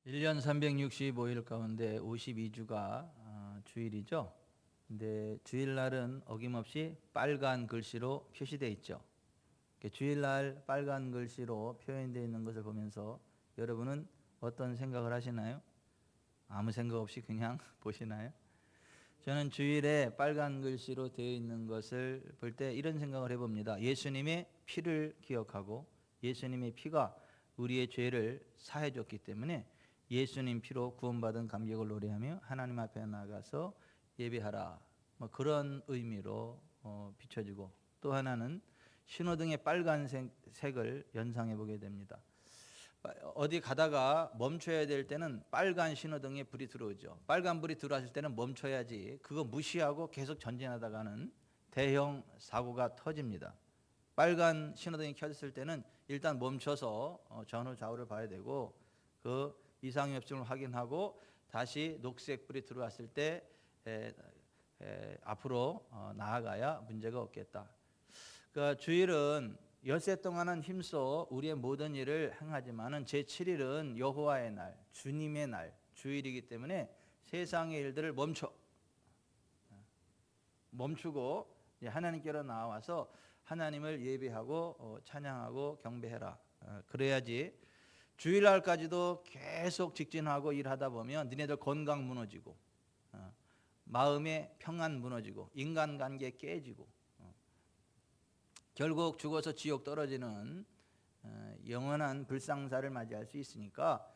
1년 365일 가운데 52주가 주일이죠. 근데 주일날은 어김없이 빨간 글씨로 표시되어 있죠. 주일날 빨간 글씨로 표현되어 있는 것을 보면서 여러분은 어떤 생각을 하시나요? 아무 생각 없이 그냥 보시나요? 저는 주일에 빨간 글씨로 되어 있는 것을 볼 때 이런 생각을 해봅니다. 예수님의 피를 기억하고 예수님의 피가 우리의 죄를 사해 줬기 때문에 예수님 피로 구원받은 감격을 노래하며 하나님 앞에 나가서 예배하라, 뭐 그런 의미로 비춰지고, 또 하나는 신호등의 빨간색을 연상해 보게 됩니다. 어디 가다가 멈춰야 될 때는 빨간 신호등에 불이 들어오죠. 빨간 불이 들어왔을 때는 멈춰야지, 그거 무시하고 계속 전진하다가는 대형 사고가 터집니다. 빨간 신호등이 켜졌을 때는 일단 멈춰서 전후 좌우를 봐야 되고, 그 이상이 없음을 확인하고 다시 녹색 불이 들어왔을 때 앞으로 나아가야 문제가 없겠다. 그러니까 주일은 엿새 동안은 힘써 우리의 모든 일을 행하지만은 제7일은 여호와의 날, 주님의 날, 주일이기 때문에 세상의 일들을 멈추고 하나님께로 나와서 하나님을 예배하고 찬양하고 경배해라. 그래야지 주일날까지도 계속 직진하고 일하다 보면 니네들 건강 무너지고, 마음의 평안 무너지고, 인간관계 깨지고, 결국 죽어서 지옥 떨어지는 영원한 불상사를 맞이할 수 있으니까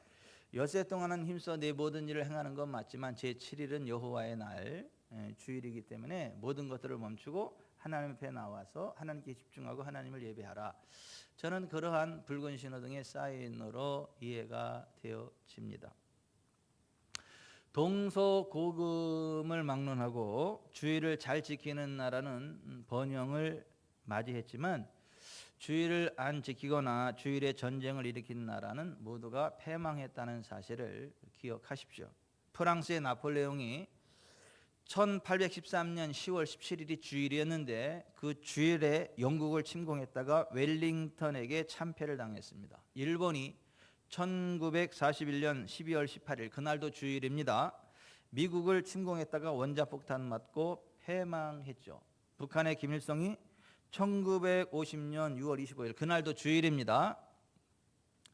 엿새 동안은 힘써 내 모든 일을 행하는 건 맞지만 제7일은 여호와의 날, 주일이기 때문에 모든 것들을 멈추고 하나님 앞에 나와서 하나님께 집중하고 하나님을 예배하라. 저는 그러한 붉은 신호등의 사인으로 이해가 되어집니다. 동서고금을 막론하고 주일을 잘 지키는 나라는 번영을 맞이했지만 주일을 안 지키거나 주일에 전쟁을 일으킨 나라는 모두가 패망했다는 사실을 기억하십시오. 프랑스의 나폴레옹이 1813년 10월 17일이 주일이었는데 그 주일에 영국을 침공했다가 웰링턴에게 참패를 당했습니다. 일본이 1941년 12월 18일, 그날도 주일입니다, 미국을 침공했다가 원자폭탄 맞고 패망했죠. 북한의 김일성이 1950년 6월 25일, 그날도 주일입니다,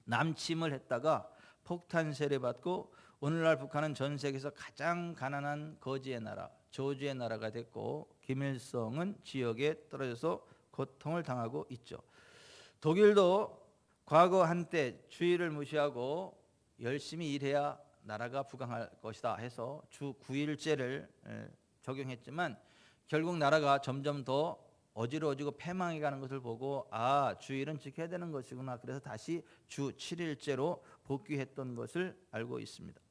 남침을 했다가 폭탄 세례받고 오늘날 북한은 전 세계에서 가장 가난한 거지의 나라, 저주의 나라가 됐고 김일성은 지역에 떨어져서 고통을 당하고 있죠. 독일도 과거 한때 주일을 무시하고 열심히 일해야 나라가 부강할 것이다 해서 주 9일제를 적용했지만 결국 나라가 점점 더 어지러워지고 패망해 가는 것을 보고 주일은 지켜야 되는 것이구나, 그래서 다시 주 7일제로 복귀했던 것을 알고 있습니다.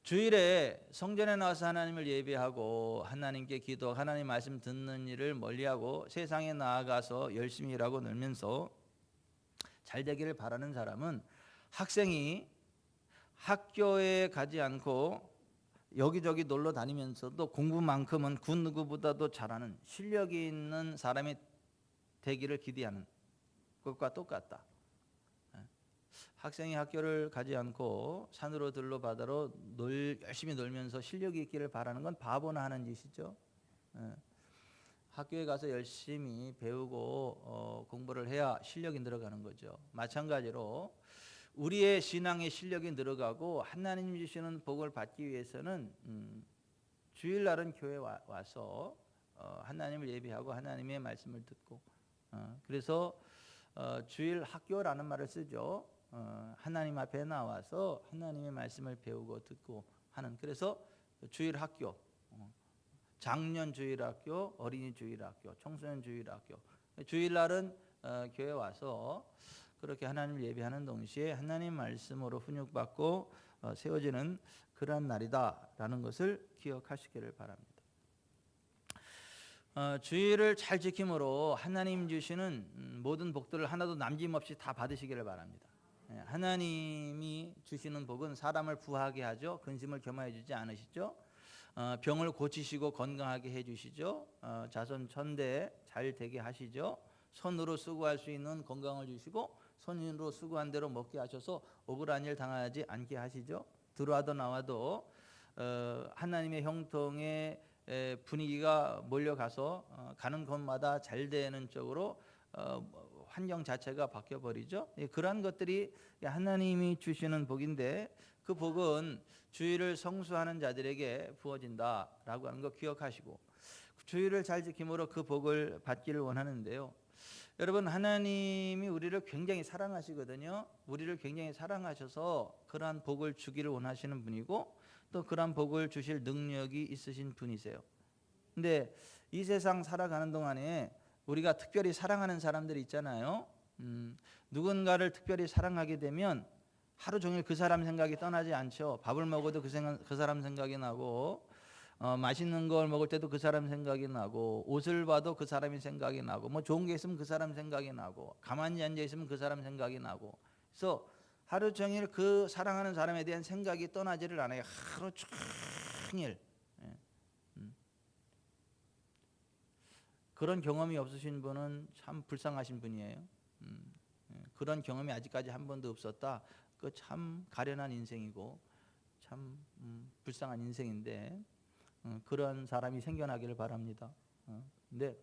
주일에 성전에 나와서 하나님을 예배하고 하나님께 기도, 하나님 말씀 듣는 일을 멀리하고 세상에 나아가서 열심히 일하고 놀면서 잘 되기를 바라는 사람은 학생이 학교에 가지 않고 여기저기 놀러 다니면서도 공부만큼은 그 누구보다도 잘하는 실력이 있는 사람이 되기를 기대하는 것과 똑같다. 학생이 학교를 가지 않고 산으로 들로 바다로 열심히 놀면서 실력이 있기를 바라는 건 바보나 하는 짓이죠. 학교에 가서 열심히 배우고 공부를 해야 실력이 늘어가는 거죠. 마찬가지로 우리의 신앙의 실력이 늘어가고 하나님 주시는 복을 받기 위해서는 주일날은 교회에 와서 하나님을 예배하고 하나님의 말씀을 듣고, 그래서 주일 학교라는 말을 쓰죠. 하나님 앞에 나와서 하나님의 말씀을 배우고 듣고 하는, 그래서 주일 학교, 장년 주일 학교, 어린이 주일 학교, 청소년 주일 학교, 주일날은 교회 와서 그렇게 하나님을 예배하는 동시에 하나님 말씀으로 훈육받고 세워지는 그런 날이다라는 것을 기억하시기를 바랍니다. 주일을 잘 지킴으로 하나님 주시는 모든 복들을 하나도 남김없이 다 받으시기를 바랍니다. 하나님이 주시는 복은 사람을 부하게 하죠. 근심을 겸하여 주지 않으시죠. 병을 고치시고 건강하게 해주시죠. 자손 천대 잘 되게 하시죠. 손으로 쓰고 할 수 있는 건강을 주시고 손으로 수고한 대로 먹게 하셔서 억울한 일 당하지 않게 하시죠. 들어와도 나와도 하나님의 형통의 분위기가 몰려가서 가는 곳마다 잘 되는 쪽으로 환경 자체가 바뀌어 버리죠. 그러한 것들이 하나님이 주시는 복인데 그 복은 주의를 성수하는 자들에게 부어진다라고 하는 거 기억하시고 주의를 잘 지킴으로 그 복을 받기를 원하는데요. 여러분, 하나님이 우리를 굉장히 사랑하시거든요. 우리를 굉장히 사랑하셔서 그러한 복을 주기를 원하시는 분이고 또 그러한 복을 주실 능력이 있으신 분이세요. 근데 이 세상 살아가는 동안에 우리가 특별히 사랑하는 사람들이 있잖아요. 누군가를 특별히 사랑하게 되면 하루 종일 그 사람 생각이 떠나지 않죠. 밥을 먹어도 그 사람 생각이 나고 맛있는 걸 먹을 때도 그 사람 생각이 나고 옷을 봐도 그 사람이 생각이 나고 뭐 좋은 게 있으면 그 사람 생각이 나고 가만히 앉아 있으면 그 사람 생각이 나고 그래서 하루 종일 그 사랑하는 사람에 대한 생각이 떠나지를 않아요. 하루 종일. 그런 경험이 없으신 분은 참 불쌍하신 분이에요. 그런 경험이 아직까지 한 번도 없었다. 그 참 가련한 인생이고 참 불쌍한 인생인데 그런 사람이 생겨나기를 바랍니다. 근데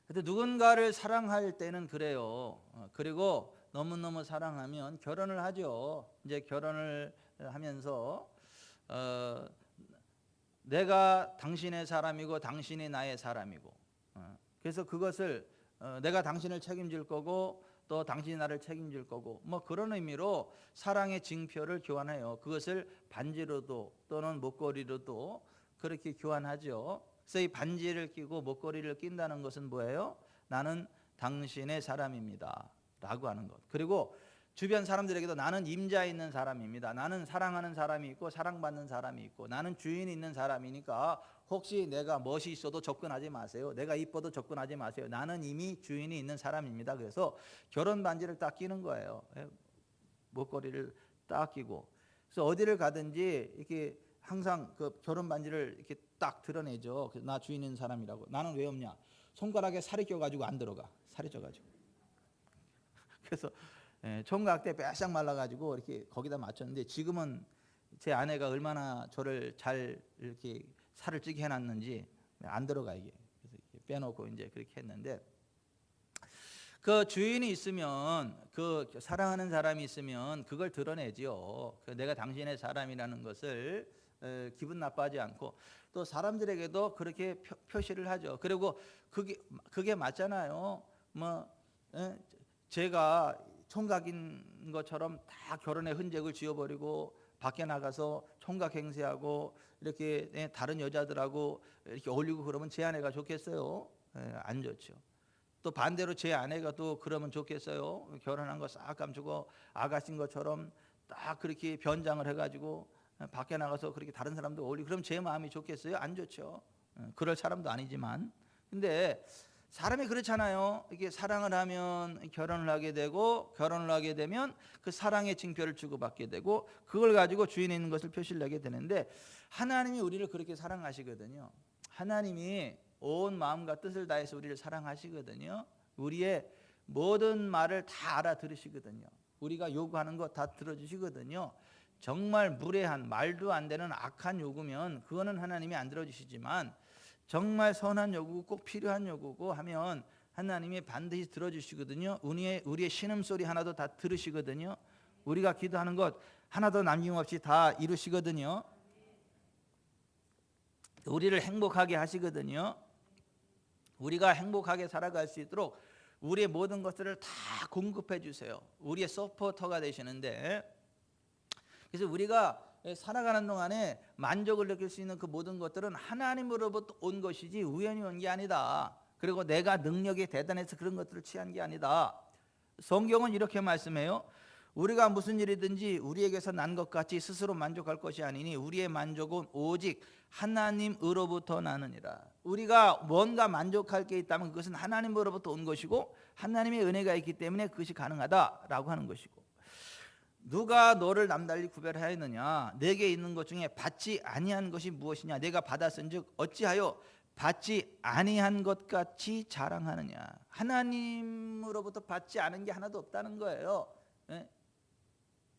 누군가를 사랑할 때는 그래요. 그리고 너무너무 사랑하면 결혼을 하죠. 이제 결혼을 하면서 내가 당신의 사람이고 당신이 나의 사람이고 그래서 그것을 내가 당신을 책임질 거고 또 당신이 나를 책임질 거고 뭐 그런 의미로 사랑의 징표를 교환해요. 그것을 반지로도 또는 목걸이로도 그렇게 교환하죠. 그래서 이 반지를 끼고 목걸이를 낀다는 것은 뭐예요? 나는 당신의 사람입니다 라고 하는 것. 그리고 주변 사람들에게도 나는 임자 있는 사람입니다. 나는 사랑하는 사람이 있고 사랑받는 사람이 있고 나는 주인이 있는 사람이니까 혹시 내가 멋이 있어도 접근하지 마세요. 내가 이뻐도 접근하지 마세요. 나는 이미 주인이 있는 사람입니다. 그래서 결혼 반지를 딱 끼는 거예요. 목걸이를 딱 끼고. 그래서 어디를 가든지 이렇게 항상 그 결혼 반지를 이렇게 딱 드러내죠. 나 주인 있는 사람이라고. 나는 왜 없냐? 손가락에 살이 껴가지고 안 들어가. 살이 쪄가지고. 그래서 총각 때 뼈싹 말라가지고 이렇게 거기다 맞췄는데 지금은 제 아내가 얼마나 저를 잘 이렇게 살을 찌게 해놨는지 안 들어가 이게. 그래서 이렇게 빼놓고 이제 그렇게 했는데 그 주인이 있으면 그 사랑하는 사람이 있으면 그걸 드러내지요. 내가 당신의 사람이라는 것을 기분 나빠하지 않고 또 사람들에게도 그렇게 표시를 하죠. 그리고 그게 맞잖아요. 뭐 제가 총각인 것처럼 다 결혼의 흔적을 지워버리고 밖에 나가서 총각 행세하고 이렇게 다른 여자들하고 이렇게 어울리고 그러면 제 아내가 좋겠어요? 안 좋죠. 또 반대로 제 아내가 또 그러면 좋겠어요? 결혼한 거 싹 감추고 아가씨인 것처럼 딱 그렇게 변장을 해가지고 밖에 나가서 그렇게 다른 사람도 어울리고 그럼 제 마음이 좋겠어요? 안 좋죠. 그럴 사람도 아니지만 근데 사람이 그렇잖아요. 이게 사랑을 하면 결혼을 하게 되고 결혼을 하게 되면 그 사랑의 징표를 주고받게 되고 그걸 가지고 주인이 있는 것을 표시를 내게 되는데 하나님이 우리를 그렇게 사랑하시거든요. 하나님이 온 마음과 뜻을 다해서 우리를 사랑하시거든요. 우리의 모든 말을 다 알아들으시거든요. 우리가 요구하는 거 다 들어주시거든요. 정말 무례한 말도 안 되는 악한 요구면 그거는 하나님이 안 들어주시지만 정말 선한 요구고 꼭 필요한 요구고 하면 하나님이 반드시 들어주시거든요. 우리의 신음소리 하나도 다 들으시거든요. 우리가 기도하는 것 하나도 남김없이 다 이루시거든요. 우리를 행복하게 하시거든요. 우리가 행복하게 살아갈 수 있도록 우리의 모든 것들을 다 공급해 주세요. 우리의 서포터가 되시는데 그래서 우리가 살아가는 동안에 만족을 느낄 수 있는 그 모든 것들은 하나님으로부터 온 것이지 우연히 온 게 아니다. 그리고 내가 능력이 대단해서 그런 것들을 취한 게 아니다. 성경은 이렇게 말씀해요. 우리가 무슨 일이든지 우리에게서 난 것 같이 스스로 만족할 것이 아니니 우리의 만족은 오직 하나님으로부터 나느니라. 우리가 뭔가 만족할 게 있다면 그것은 하나님으로부터 온 것이고 하나님의 은혜가 있기 때문에 그것이 가능하다라고 하는 것이고 누가 너를 남달리 구별하였느냐? 내게 있는 것 중에 받지 아니한 것이 무엇이냐? 내가 받았은즉 어찌하여 받지 아니한 것 같이 자랑하느냐. 하나님으로부터 받지 않은 게 하나도 없다는 거예요. 예?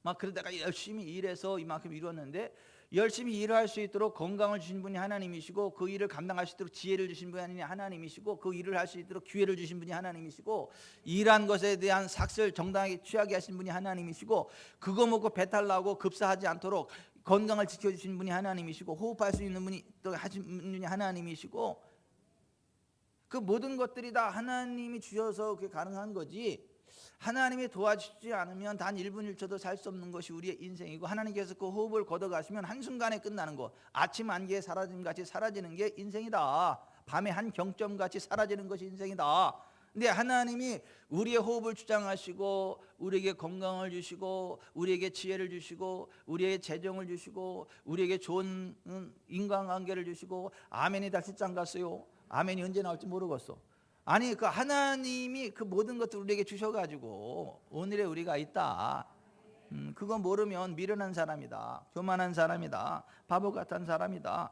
막 그러다가 열심히 일해서 이만큼 이뤘는데, 열심히 일할 수 있도록 건강을 주신 분이 하나님이시고, 그 일을 감당할 수 있도록 지혜를 주신 분이 하나님이시고, 그 일을 할 수 있도록 기회를 주신 분이 하나님이시고, 일한 것에 대한 삭슬 정당하게 취하게 하신 분이 하나님이시고, 그거 먹고 배탈 나고 급사하지 않도록 건강을 지켜주신 분이 하나님이시고, 호흡할 수 있는 분이 또 하신 분이 하나님이시고, 그 모든 것들이 다 하나님이 주셔서 그게 가능한 거지, 하나님이 도와주지 않으면 단 1분 1초도 살 수 없는 것이 우리의 인생이고, 하나님께서 그 호흡을 걷어가시면 한순간에 끝나는 것, 아침 안개에 사라짐같이 사라지는 게 인생이다. 밤의 한 경점같이 사라지는 것이 인생이다. 근데 하나님이 우리의 호흡을 주장하시고, 우리에게 건강을 주시고, 우리에게 지혜를 주시고, 우리에게 재정을 주시고, 우리에게 좋은 인간관계를 주시고, 아멘이 다시 짱 갔어요. 아멘이 언제 나올지 모르겠어. 아니, 그 하나님이 그 모든 것들 우리에게 주셔가지고 오늘의 우리가 있다. 그거 모르면 미련한 사람이다, 교만한 사람이다, 바보 같은 사람이다.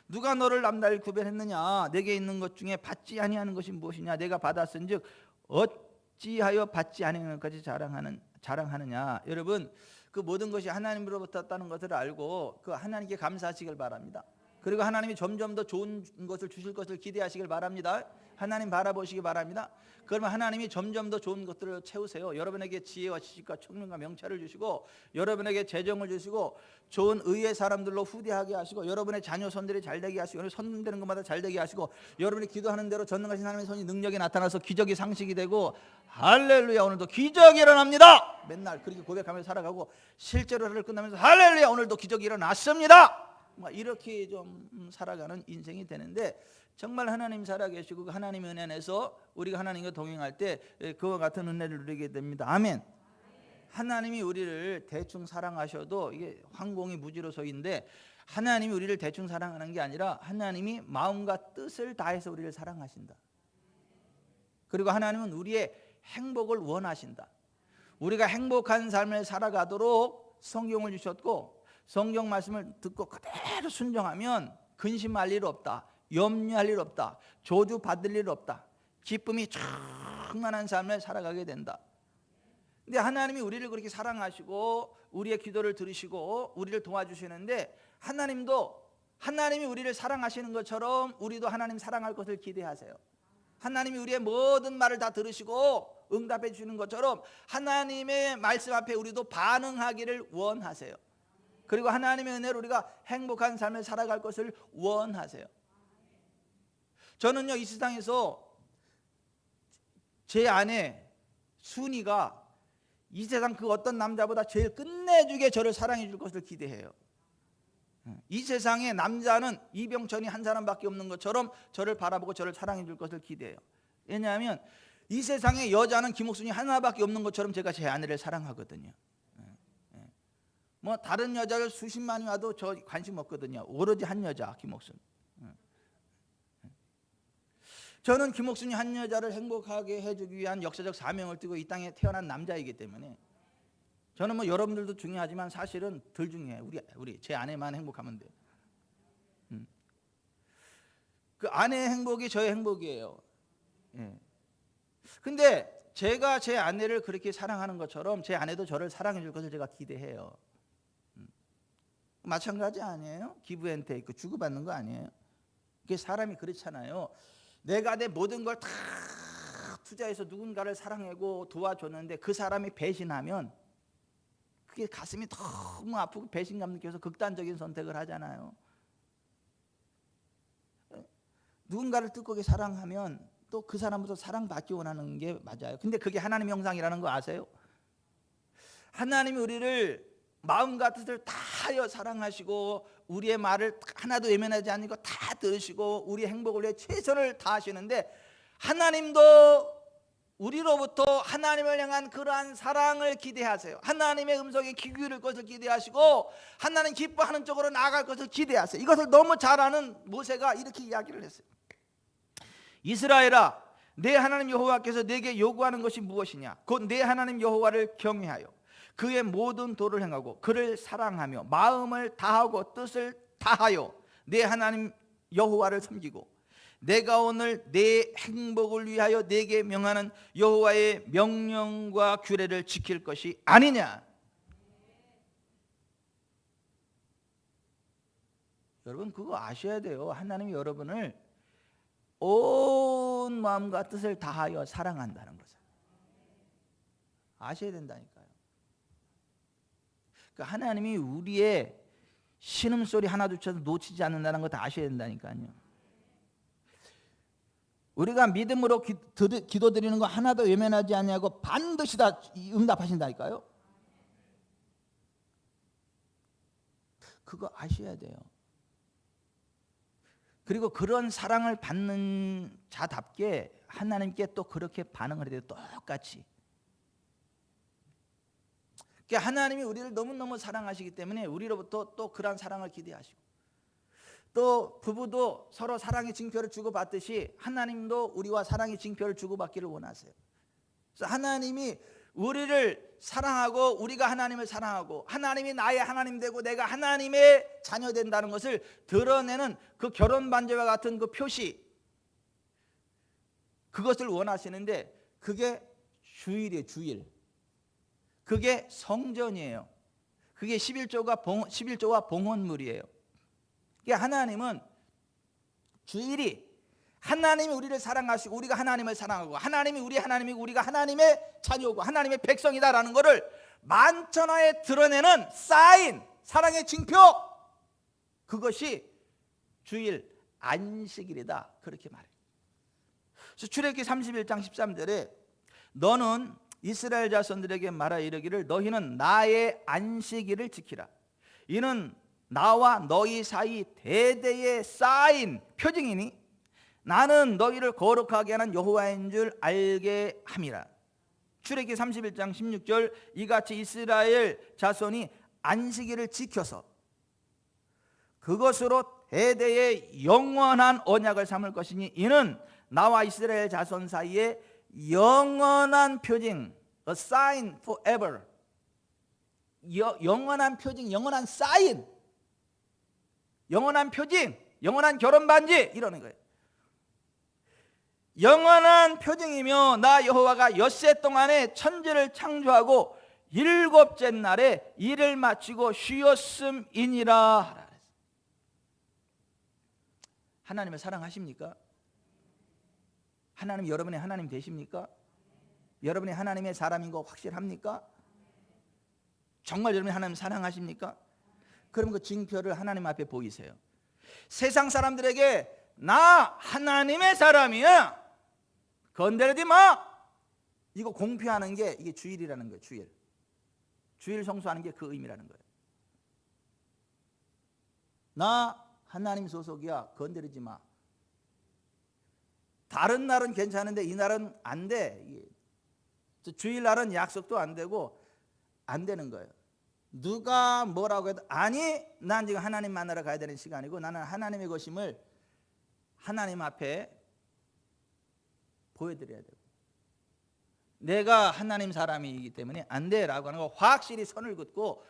누가 너를 남달 구별했느냐? 내게 있는 것 중에 받지 아니하는 것이 무엇이냐? 내가 받았은즉 어찌하여 받지 아니하는 것까지 자랑하느냐? 여러분, 그 모든 것이 하나님으로부터 왔다는 것을 알고 그 하나님께 감사하시길 바랍니다. 그리고 하나님이 점점 더 좋은 것을 주실 것을 기대하시길 바랍니다. 하나님 바라보시기 바랍니다. 그러면 하나님이 점점 더 좋은 것들을 채우세요. 여러분에게 지혜와 지식과 총명과 명철을 주시고, 여러분에게 재정을 주시고, 좋은 의의 사람들로 후대하게 하시고, 여러분의 자녀 손들이 잘되게 하시고, 손되는 것마다 잘되게 하시고, 여러분이 기도하는 대로 전능하신 하나님의 손이 능력이 나타나서 기적이 상식이 되고, 할렐루야, 오늘도 기적이 일어납니다. 맨날 그렇게 고백하면서 살아가고, 실제로 하루를 끝나면서 할렐루야, 오늘도 기적이 일어났습니다. 이렇게 좀 살아가는 인생이 되는데, 정말 하나님 살아계시고 그 하나님 은혜 안에서 우리가 하나님과 동행할 때 그와 같은 은혜를 누리게 됩니다. 아멘. 하나님이 우리를 대충 사랑하셔도 이게 황공이 무지로서인데, 하나님이 우리를 대충 사랑하는 게 아니라 하나님이 마음과 뜻을 다해서 우리를 사랑하신다. 그리고 하나님은 우리의 행복을 원하신다. 우리가 행복한 삶을 살아가도록 성경을 주셨고, 성경 말씀을 듣고 그대로 순종하면 근심할 일 없다, 염려할 일 없다, 저주 받을 일 없다, 기쁨이 충만한 삶을 살아가게 된다. 근데 하나님이 우리를 그렇게 사랑하시고 우리의 기도를 들으시고 우리를 도와주시는데, 하나님이 우리를 사랑하시는 것처럼 우리도 하나님 사랑할 것을 기대하세요. 하나님이 우리의 모든 말을 다 들으시고 응답해 주시는 것처럼 하나님의 말씀 앞에 우리도 반응하기를 원하세요. 그리고 하나님의 은혜로 우리가 행복한 삶을 살아갈 것을 원하세요. 저는요, 이 세상에서 제 아내 순이가 이 세상 그 어떤 남자보다 제일 끝내주게 저를 사랑해 줄 것을 기대해요. 이 세상에 남자는 이병천이 한 사람밖에 없는 것처럼 저를 바라보고 저를 사랑해 줄 것을 기대해요. 왜냐하면 이 세상에 여자는 김옥순이 하나밖에 없는 것처럼 제가 제 아내를 사랑하거든요. 다른 여자를 수십만이 와도 저 관심 없거든요. 오로지 한 여자, 김옥순. 저는 김옥순이 한 여자를 행복하게 해주기 위한 역사적 사명을 띠고 이 땅에 태어난 남자이기 때문에, 저는 여러분들도 중요하지만 사실은 덜 중요해요. 우리 제 아내만 행복하면 돼요. 그 아내의 행복이 저의 행복이에요. 근데 제가 제 아내를 그렇게 사랑하는 것처럼 제 아내도 저를 사랑해 줄 것을 제가 기대해요. 마찬가지 아니에요? 기브 앤 테이크, 주고받는 거 아니에요? 그게 사람이 그렇잖아요. 내가 내 모든 걸 다 투자해서 누군가를 사랑하고 도와줬는데 그 사람이 배신하면 그게 가슴이 너무 아프고 배신감 느껴서 극단적인 선택을 하잖아요. 누군가를 뜨겁게 사랑하면 또 그 사람부터 사랑받기 원하는 게 맞아요. 근데 그게 하나님 형상이라는 거 아세요? 하나님이 우리를 마음과 뜻을 다하여 사랑하시고 우리의 말을 하나도 외면하지 않고 다 들으시고 우리의 행복을 위해 최선을 다하시는데, 하나님도 우리로부터 하나님을 향한 그러한 사랑을 기대하세요. 하나님의 음성에 귀 기울일 것을 기대하시고 하나님 기뻐하는 쪽으로 나아갈 것을 기대하세요. 이것을 너무 잘 아는 모세가 이렇게 이야기를 했어요. 이스라엘아, 내 하나님 여호와께서 내게 요구하는 것이 무엇이냐? 곧 내 하나님 여호와를 경외하여 그의 모든 도를 행하고 그를 사랑하며 마음을 다하고 뜻을 다하여 내 하나님 여호와를 섬기고 내가 오늘 내 행복을 위하여 내게 명하는 여호와의 명령과 규례를 지킬 것이 아니냐. 여러분 그거 아셔야 돼요. 하나님이 여러분을 온 마음과 뜻을 다하여 사랑한다는 것을 아셔야 된다니까요. 그러니까 하나님이 우리의 신음소리 하나조차도 놓치지 않는다는 것 아셔야 된다니까요. 우리가 믿음으로 기도드리는 거 하나도 외면하지 아니하고 반드시 다 응답하신다니까요. 그거 아셔야 돼요. 그리고 그런 사랑을 받는 자답게 하나님께 또 그렇게 반응을 해야 돼요. 똑같이. 그러니까 하나님이 우리를 너무너무 사랑하시기 때문에 우리로부터 또 그런 사랑을 기대하시고, 또 부부도 서로 사랑의 징표를 주고받듯이 하나님도 우리와 사랑의 징표를 주고받기를 원하세요. 그래서 하나님이 우리를 사랑하고 우리가 하나님을 사랑하고 하나님이 나의 하나님 되고 내가 하나님의 자녀 된다는 것을 드러내는 그 결혼 반지와 같은 그 표시, 그것을 원하시는데 그게 주일이에요. 주일. 그게 성전이에요. 그게 11조와 봉헌물이에요. 그러니까 하나님은 주일이, 하나님이 우리를 사랑하시고 우리가 하나님을 사랑하고 하나님이 우리 하나님이고 우리가 하나님의 자녀고 하나님의 백성이다라는 것을 만천하에 드러내는 사인, 사랑의 징표, 그것이 주일 안식일이다, 그렇게 말해요. 그래서 출애굽기 31장 13절에 너는 이스라엘 자손들에게 말하 이르기를 너희는 나의 안식일을 지키라. 이는 나와 너희 사이 대대에 쌓인 표징이니 나는 너희를 거룩하게 하는 여호와인 줄 알게 함이라. 출애굽기 31장 16절 이같이 이스라엘 자손이 안식일을 지켜서 그것으로 대대의 영원한 언약을 삼을 것이니 이는 나와 이스라엘 자손 사이에 영원한 표징, a sign forever. 영원한 표징, 영원한 사인, 영원한 표징, 영원한 결혼 반지, 이러는 거예요. 영원한 표징이며 나 여호와가 엿새 동안에 천지를 창조하고 일곱째 날에 일을 마치고 쉬었음이니라. 하나님을 사랑하십니까? 하나님 여러분의 하나님 되십니까? 여러분이 하나님의 사람인 거 확실합니까? 정말 여러분이 하나님 사랑하십니까? 그럼 그 징표를 하나님 앞에 보이세요. 세상 사람들에게 나 하나님의 사람이야, 건드리지 마, 이거 공표하는 게 이게 주일이라는 거예요. 주일 성수하는 게 그 의미라는 거예요. 나 하나님 소속이야, 건드리지 마. 다른 날은 괜찮은데 이 날은 안 돼. 주일날은 약속도 안 되고 안 되는 거예요. 누가 뭐라고 해도 아니, 난 지금 하나님 만나러 가야 되는 시간이고 나는 하나님의 것임을 하나님 앞에 보여드려야 되고 내가 하나님 사람이기 때문에 안 돼라고 하는 거 확실히 선을 긋고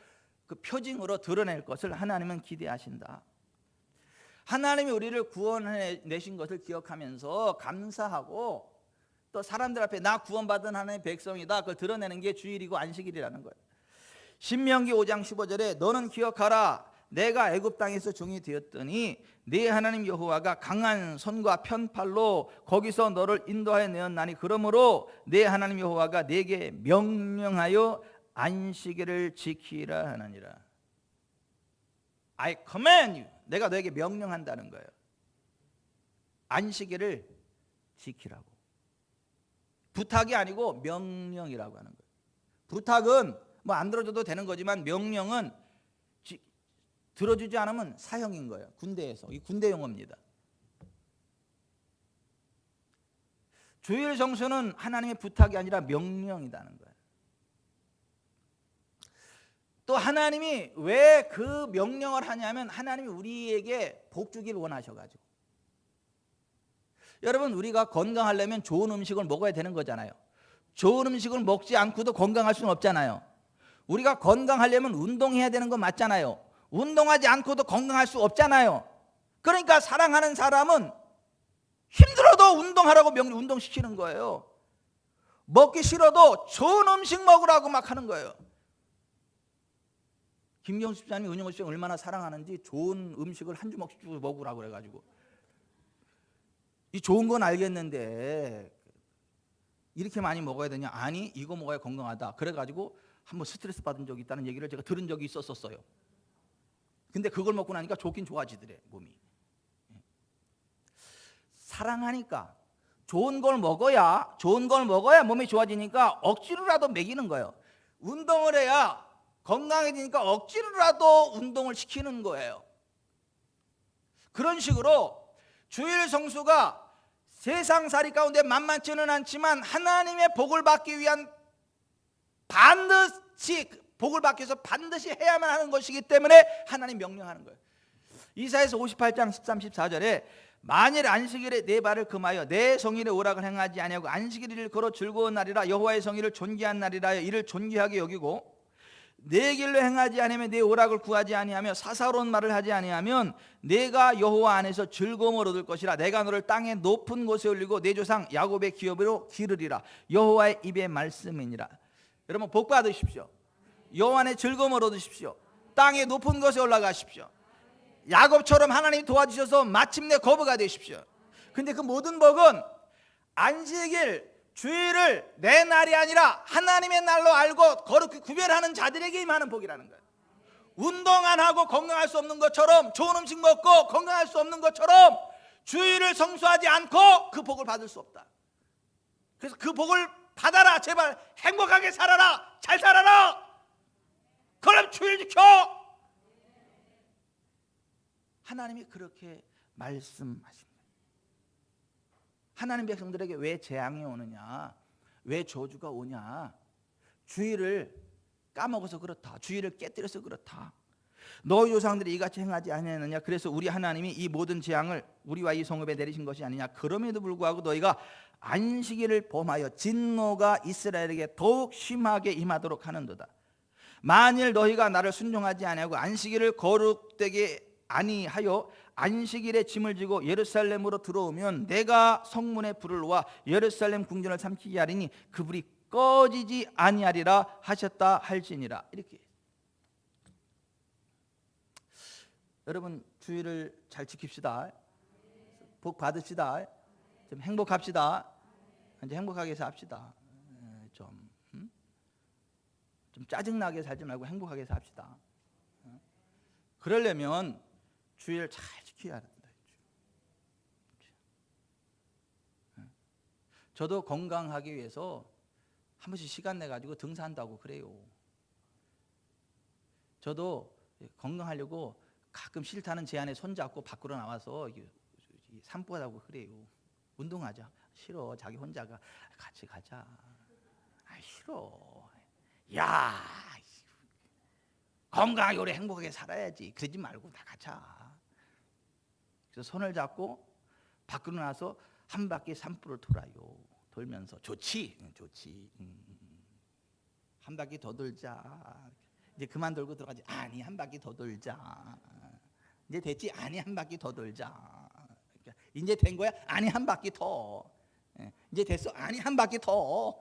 그 표징으로 드러낼 것을 하나님은 기대하신다. 하나님이 우리를 구원해내신 것을 기억하면서 감사하고 또 사람들 앞에 나 구원받은 하나님의 백성이다, 그걸 드러내는 게 주일이고 안식일이라는 거예요. 신명기 5장 15절에 너는 기억하라, 내가 애굽 땅에서 종이 되었더니 네 하나님 여호와가 강한 손과 편팔로 거기서 너를 인도하여 내었나니 그러므로 네 하나님 여호와가 네게 명령하여 안식일을 지키라 하느니라. I command you, 내가 너에게 명령한다는 거예요. 안식일을 지키라고. 부탁이 아니고 명령이라고 하는 거예요. 부탁은 뭐 안 들어줘도 되는 거지만 명령은 들어주지 않으면 사형인 거예요. 군대에서. 이 군대 용어입니다. 주일 성수는 하나님의 부탁이 아니라 명령이라는 거예요. 또 하나님이 왜 그 명령을 하냐면 하나님이 우리에게 복 주기를 원하셔가지고. 여러분, 우리가 건강하려면 좋은 음식을 먹어야 되는 거잖아요. 좋은 음식을 먹지 않고도 건강할 수는 없잖아요. 우리가 건강하려면 운동해야 되는 거 맞잖아요. 운동하지 않고도 건강할 수 없잖아요. 그러니까 사랑하는 사람은 힘들어도 운동하라고 운동시키는 거예요. 먹기 싫어도 좋은 음식 먹으라고 막 하는 거예요. 김경수 집사님이 은영호 씨 얼마나 사랑하는지 좋은 음식을 한 주먹씩 먹으라고 그래가지고, 이 좋은 건 알겠는데 이렇게 많이 먹어야 되냐? 아니, 이거 먹어야 건강하다. 그래가지고 한번 스트레스 받은 적이 있다는 얘기를 제가 들은 적이 있었어요. 근데 그걸 먹고 나니까 좋긴 좋아지더래, 몸이. 사랑하니까 좋은 걸 먹어야 몸이 좋아지니까 억지로라도 먹이는 거예요. 운동을 해야 건강해지니까 억지로라도 운동을 시키는 거예요. 그런 식으로 주일 성수가 세상살이 가운데 만만치는 않지만 하나님의 복을 받기 위한, 반드시 복을 받기 위해서 반드시 해야만 하는 것이기 때문에 하나님 명령하는 거예요. 이사야서 58장 13, 14절에 만일 안식일에 내 발을 금하여 내 성일의 오락을 행하지 아니하고 안식일을 걸어 즐거운 날이라 여호와의 성일을 존귀한 날이라 이를 존귀하게 여기고 내 길로 행하지 아니하면 내 오락을 구하지 아니하며 사사로운 말을 하지 아니하면 내가 여호와 안에서 즐거움을 얻을 것이라. 내가 너를 땅의 높은 곳에 올리고 내 조상 야곱의 기업으로 기르리라. 여호와의 입의 말씀이니라. 여러분 복 받으십시오. 여호와 안에 즐거움을 얻으십시오. 땅의 높은 곳에 올라가십시오. 야곱처럼 하나님이 도와주셔서 마침내 거부가 되십시오. 근데 그 모든 복은 안식일, 주일을 내 날이 아니라 하나님의 날로 알고 거룩히 구별하는 자들에게 임하는 복이라는 거예요. 운동 안 하고 건강할 수 없는 것처럼, 좋은 음식 먹고 건강할 수 없는 것처럼 주일을 성수하지 않고 그 복을 받을 수 없다. 그래서 그 복을 받아라. 제발 행복하게 살아라. 잘 살아라. 그럼 주일 지켜. 하나님이 그렇게 말씀하십니다. 하나님 백성들에게 왜 재앙이 오느냐, 왜 저주가 오냐, 주일을 까먹어서 그렇다, 주일을 깨뜨려서 그렇다, 너희 조상들이 이같이 행하지 아니하느냐, 그래서 우리 하나님이 이 모든 재앙을 우리와 이 성읍에 내리신 것이 아니냐. 그럼에도 불구하고 너희가 안식일을 범하여 진노가 이스라엘에게 더욱 심하게 임하도록 하는도다. 만일 너희가 나를 순종하지 아니하고 안식일을 거룩되게 아니하여 안식일에 짐을 지고 예루살렘으로 들어오면 내가 성문에 불을 놓아 예루살렘 궁전을 삼키게 하리니 그 불이 꺼지지 아니하리라 하셨다 할지니라. 이렇게. 여러분 주일을 잘 지킵시다. 복 받읍시다. 좀 행복합시다. 이제 행복하게 삽시다. 좀 짜증나게 살지 말고 행복하게 삽시다. 그러려면 주일 잘 지켜야 된다. 저도 건강하기 위해서 한 번씩 시간 내 가지고 등산한다고 그래요. 저도 건강하려고 가끔 싫다는 제 안에 손잡고 밖으로 나와서 산보다고 그래요. 운동하자. 싫어. 자기 혼자가 같이 가자. 아 싫어. 야 건강하게 오래 행복하게 살아야지. 그러지 말고 다 가자. 그래서 손을 잡고 밖으로 나서 한 바퀴 산불을 돌아요. 돌면서 좋지, 좋지. 한 바퀴 더 돌자. 이제 그만 돌고 들어가지. 아니 한 바퀴 더 돌자. 이제 됐지? 아니 한 바퀴 더 돌자. 이제 된 거야? 아니 한 바퀴 더. 이제 됐어? 아니 한 바퀴 더.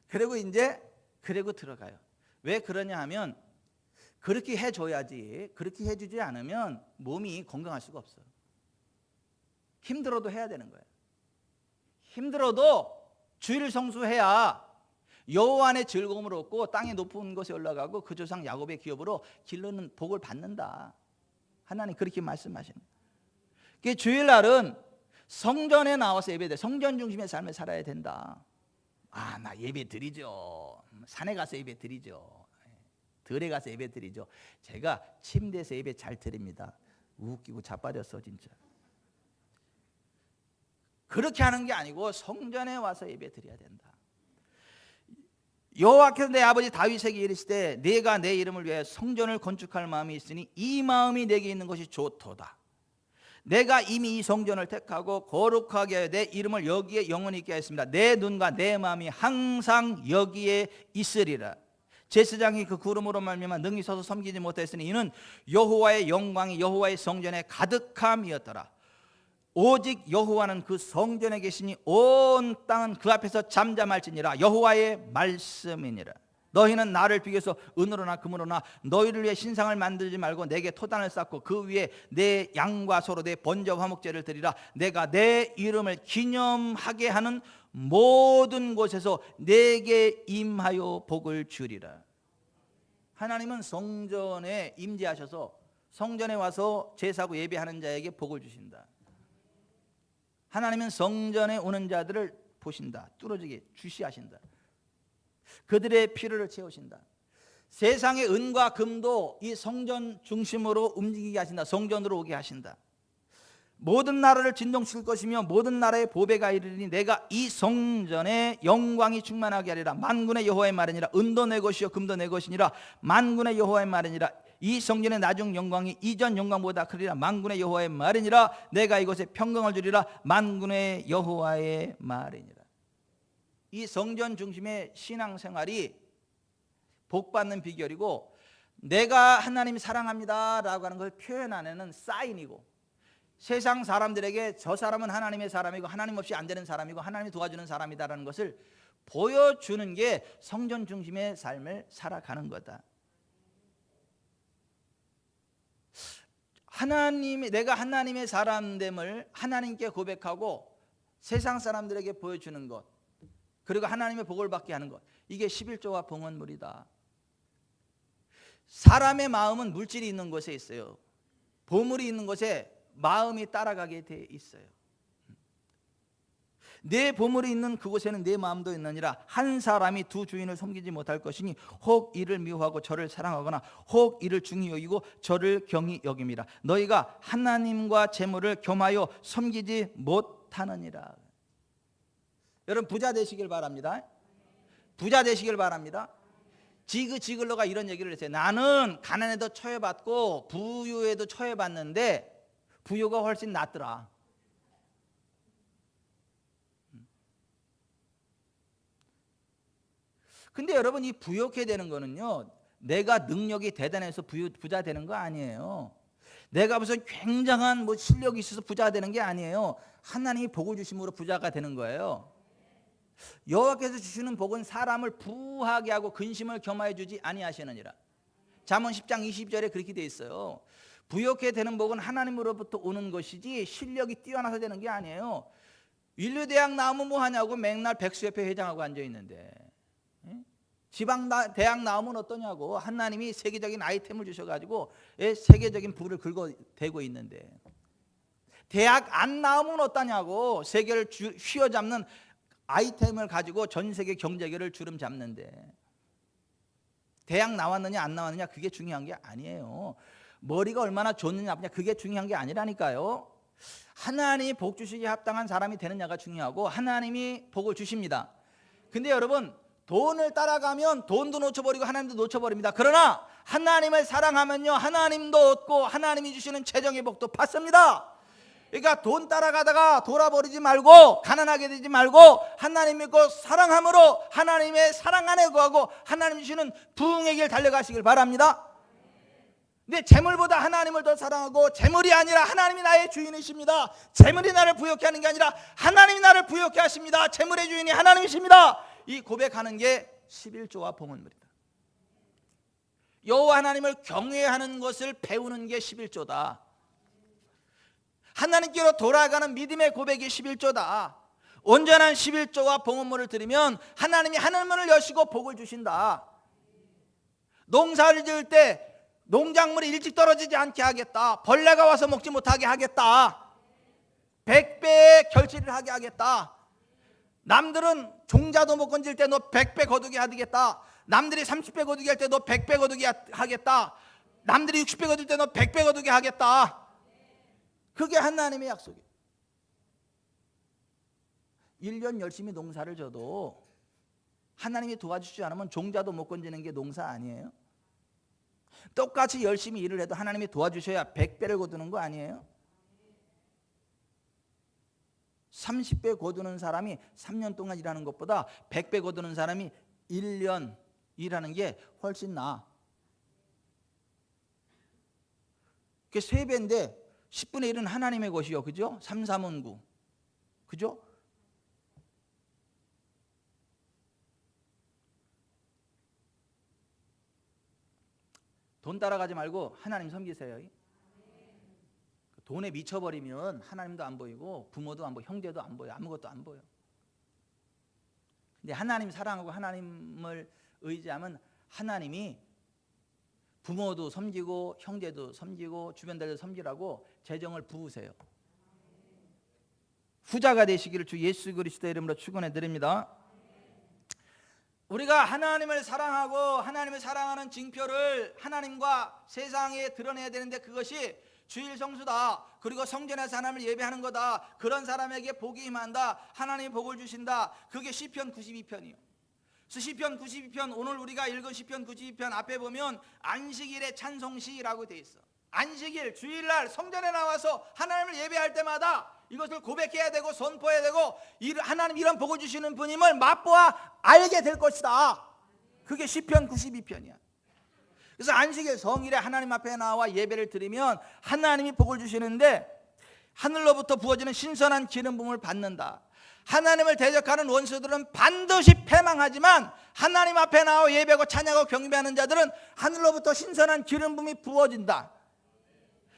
그리고 이제 그리고 들어가요. 왜 그러냐 하면 그렇게 해줘야지. 그렇게 해주지 않으면 몸이 건강할 수가 없어요. 힘들어도 해야 되는 거예요. 힘들어도 주일 성수해야 여호와 안에 즐거움을 얻고 땅의 높은 곳에 올라가고 그 조상 야곱의 기업으로 길르는 복을 받는다. 하나님 그렇게 말씀하시는 거예요. 주일날은 성전에 나와서 예배돼. 성전 중심의 삶을 살아야 된다. 아, 나 예배 드리죠. 산에 가서 예배 드리죠. 들에 가서 예배 드리죠. 제가 침대에서 예배 잘 드립니다. 웃기고 자빠졌어 진짜. 그렇게 하는 게 아니고 성전에 와서 예배 드려야 된다. 여호와께서 내 아버지 다윗에게 이르시되 내가 내 이름을 위하여 성전을 건축할 마음이 있으니 이 마음이 내게 있는 것이 좋도다. 내가 이미 이 성전을 택하고 거룩하게 하여 내 이름을 여기에 영원히 있게 하였습니다. 내 눈과 내 마음이 항상 여기에 있으리라. 제사장이 그 구름으로 말미암아 능히 서서 섬기지 못했으니 이는 여호와의 영광이 여호와의 성전에 가득함이었더라. 오직 여호와는 그 성전에 계시니 온 땅은 그 앞에서 잠잠할지니라. 여호와의 말씀이니라. 너희는 나를 비교해서 은으로나 금으로나 너희를 위해 신상을 만들지 말고 내게 토단을 쌓고 그 위에 내 양과 소로 내 번제 화목제를 드리라. 내가 내 이름을 기념하게 하는 모든 곳에서 내게 임하여 복을 주리라. 하나님은 성전에 임재하셔서 성전에 와서 제사하고 예배하는 자에게 복을 주신다. 하나님은 성전에 오는 자들을 보신다. 뚫어지게 주시하신다. 그들의 필요를 채우신다. 세상의 은과 금도 이 성전 중심으로 움직이게 하신다. 성전으로 오게 하신다. 모든 나라를 진동시킬 것이며 모든 나라의 보배가 이르리니 내가 이 성전에 영광이 충만하게 하리라. 만군의 여호와의 말이니라. 은도 내 것이요 금도 내 것이니라. 만군의 여호와의 말이니라. 이 성전의 나중 영광이 이전 영광보다 크리라. 만군의 여호와의 말이니라. 내가 이곳에 평강을 주리라. 만군의 여호와의 말이니라. 이 성전 중심의 신앙생활이 복받는 비결이고, 내가 하나님 사랑합니다 라고 하는 걸 표현하는 사인이고, 세상 사람들에게 저 사람은 하나님의 사람이고 하나님 없이 안 되는 사람이고 하나님이 도와주는 사람이다라는 것을 보여주는 게 성전 중심의 삶을 살아가는 거다. 내가 하나님의 사람됨을 하나님께 고백하고 세상 사람들에게 보여주는 것, 그리고 하나님의 복을 받게 하는 것, 이게 11조와 봉헌물이다. 사람의 마음은 물질이 있는 곳에 있어요. 보물이 있는 곳에 마음이 따라가게 돼 있어요. 내 보물이 있는 그곳에는 내 마음도 있느니라. 한 사람이 두 주인을 섬기지 못할 것이니 혹 이를 미워하고 저를 사랑하거나 혹 이를 중히 여기고 저를 경히 여김이라. 너희가 하나님과 재물을 겸하여 섬기지 못하느니라. 여러분 부자 되시길 바랍니다. 부자 되시길 바랍니다. 지글러가 이런 얘기를 했어요. 나는 가난에도 처해봤고 부유에도 처해봤는데 부유가 훨씬 낫더라. 근데 여러분, 이 부욕해 되는 거는요, 내가 능력이 대단해서 부자 되는 거 아니에요. 내가 무슨 굉장한 실력이 있어서 부자가 되는 게 아니에요. 하나님이 복을 주심으로 부자가 되는 거예요. 여호와께서 주시는 복은 사람을 부하게 하고 근심을 겸하여 주지 아니하시느니라. 잠언 10장 20절에 그렇게 돼 있어요. 부욕해 되는 복은 하나님으로부터 오는 것이지 실력이 뛰어나서 되는 게 아니에요. 인류대학 나오면 뭐 하냐고 맨날 백수협회 회장하고 앉아있는데, 지방대학 나오면 어떠냐고 하나님이 세계적인 아이템을 주셔가지고 세계적인 부를 긁어대고 있는데, 대학 안 나오면 어떠냐고 세계를 휘어잡는 아이템을 가지고 전 세계 경제계를 주름 잡는데, 대학 나왔느냐 안 나왔느냐 그게 중요한 게 아니에요. 머리가 얼마나 좋느냐 나쁘냐 그게 중요한 게 아니라니까요. 하나님이 복 주시기에 합당한 사람이 되느냐가 중요하고, 하나님이 복을 주십니다. 근데 여러분, 돈을 따라가면 돈도 놓쳐버리고 하나님도 놓쳐버립니다. 그러나 하나님을 사랑하면요, 하나님도 얻고 하나님이 주시는 재정의 복도 받습니다. 그러니까 돈 따라가다가 돌아버리지 말고 가난하게 되지 말고 하나님 믿고 사랑함으로 하나님의 사랑 안에 거하고 하나님 주시는 부흥의 길 달려가시길 바랍니다. 근데 재물보다 하나님을 더 사랑하고, 재물이 아니라 하나님이 나의 주인이십니다. 재물이 나를 부욕해 하는 게 아니라 하나님이 나를 부욕해 하십니다. 재물의 주인이 하나님이십니다. 이 고백하는 게 11조와 봉헌물이다. 여호와 하나님을 경외하는 것을 배우는 게 11조다. 하나님께로 돌아가는 믿음의 고백이 11조다. 온전한 11조와 봉헌물을 드리면 하나님이 하늘문을 여시고 복을 주신다. 농사를 지을 때 농작물이 일찍 떨어지지 않게 하겠다. 벌레가 와서 먹지 못하게 하겠다. 100배의 결실을 하게 하겠다. 남들은 종자도 못 건질 때 너 100배 거두게 하겠다. 남들이 30배 거두게 할 때 너 100배 거두게 하겠다. 남들이 60배 거둘 때 너 100배 거두게 하겠다. 그게 하나님의 약속이에요. 1년 열심히 농사를 져도 하나님이 도와주지 않으면 종자도 못 건지는 게 농사 아니에요? 똑같이 열심히 일을 해도 하나님이 도와주셔야 100배를 거두는 거 아니에요? 30배 거두는 사람이 3년 동안 일하는 것보다 100배 거두는 사람이 1년 일하는 게 훨씬 나아. 그게 3배인데 10분의 1은 하나님의 것이요, 그죠? 3, 3은 9, 그죠? 돈 따라가지 말고 하나님 섬기세요. 돈에 미쳐버리면 하나님도 안 보이고 부모도 안 보이고 형제도 안 보여, 아무것도 안 보여. 근데 하나님 사랑하고 하나님을 의지하면 하나님이 부모도 섬기고 형제도 섬기고 주변들도 섬기라고 재정을 부으세요. 후자가 되시기를 주 예수 그리스도의 이름으로 축원해 드립니다. 우리가 하나님을 사랑하고 하나님을 사랑하는 징표를 하나님과 세상에 드러내야 되는데 그것이 주일 성수다. 그리고 성전에서 하나님을 예배하는 거다. 그런 사람에게 복이 임한다. 하나님이 복을 주신다. 그게 시편 92편이에요. 그래서 시편 92편, 오늘 우리가 읽은 시편 92편 앞에 보면 안식일의 찬송시라고 돼 있어. 안식일, 주일날 성전에 나와서 하나님을 예배할 때마다 이것을 고백해야 되고 선포해야 되고 하나님 이런 복을 주시는 분임을 맛보아 알게 될 것이다. 그게 시편 92편이야. 그래서 안식일 성일에 하나님 앞에 나와 예배를 드리면 하나님이 복을 주시는데 하늘로부터 부어지는 신선한 기름 부음을 받는다. 하나님을 대적하는 원수들은 반드시 패망하지만 하나님 앞에 나와 예배하고 찬양하고 경배하는 자들은 하늘로부터 신선한 기름 부음이 부어진다.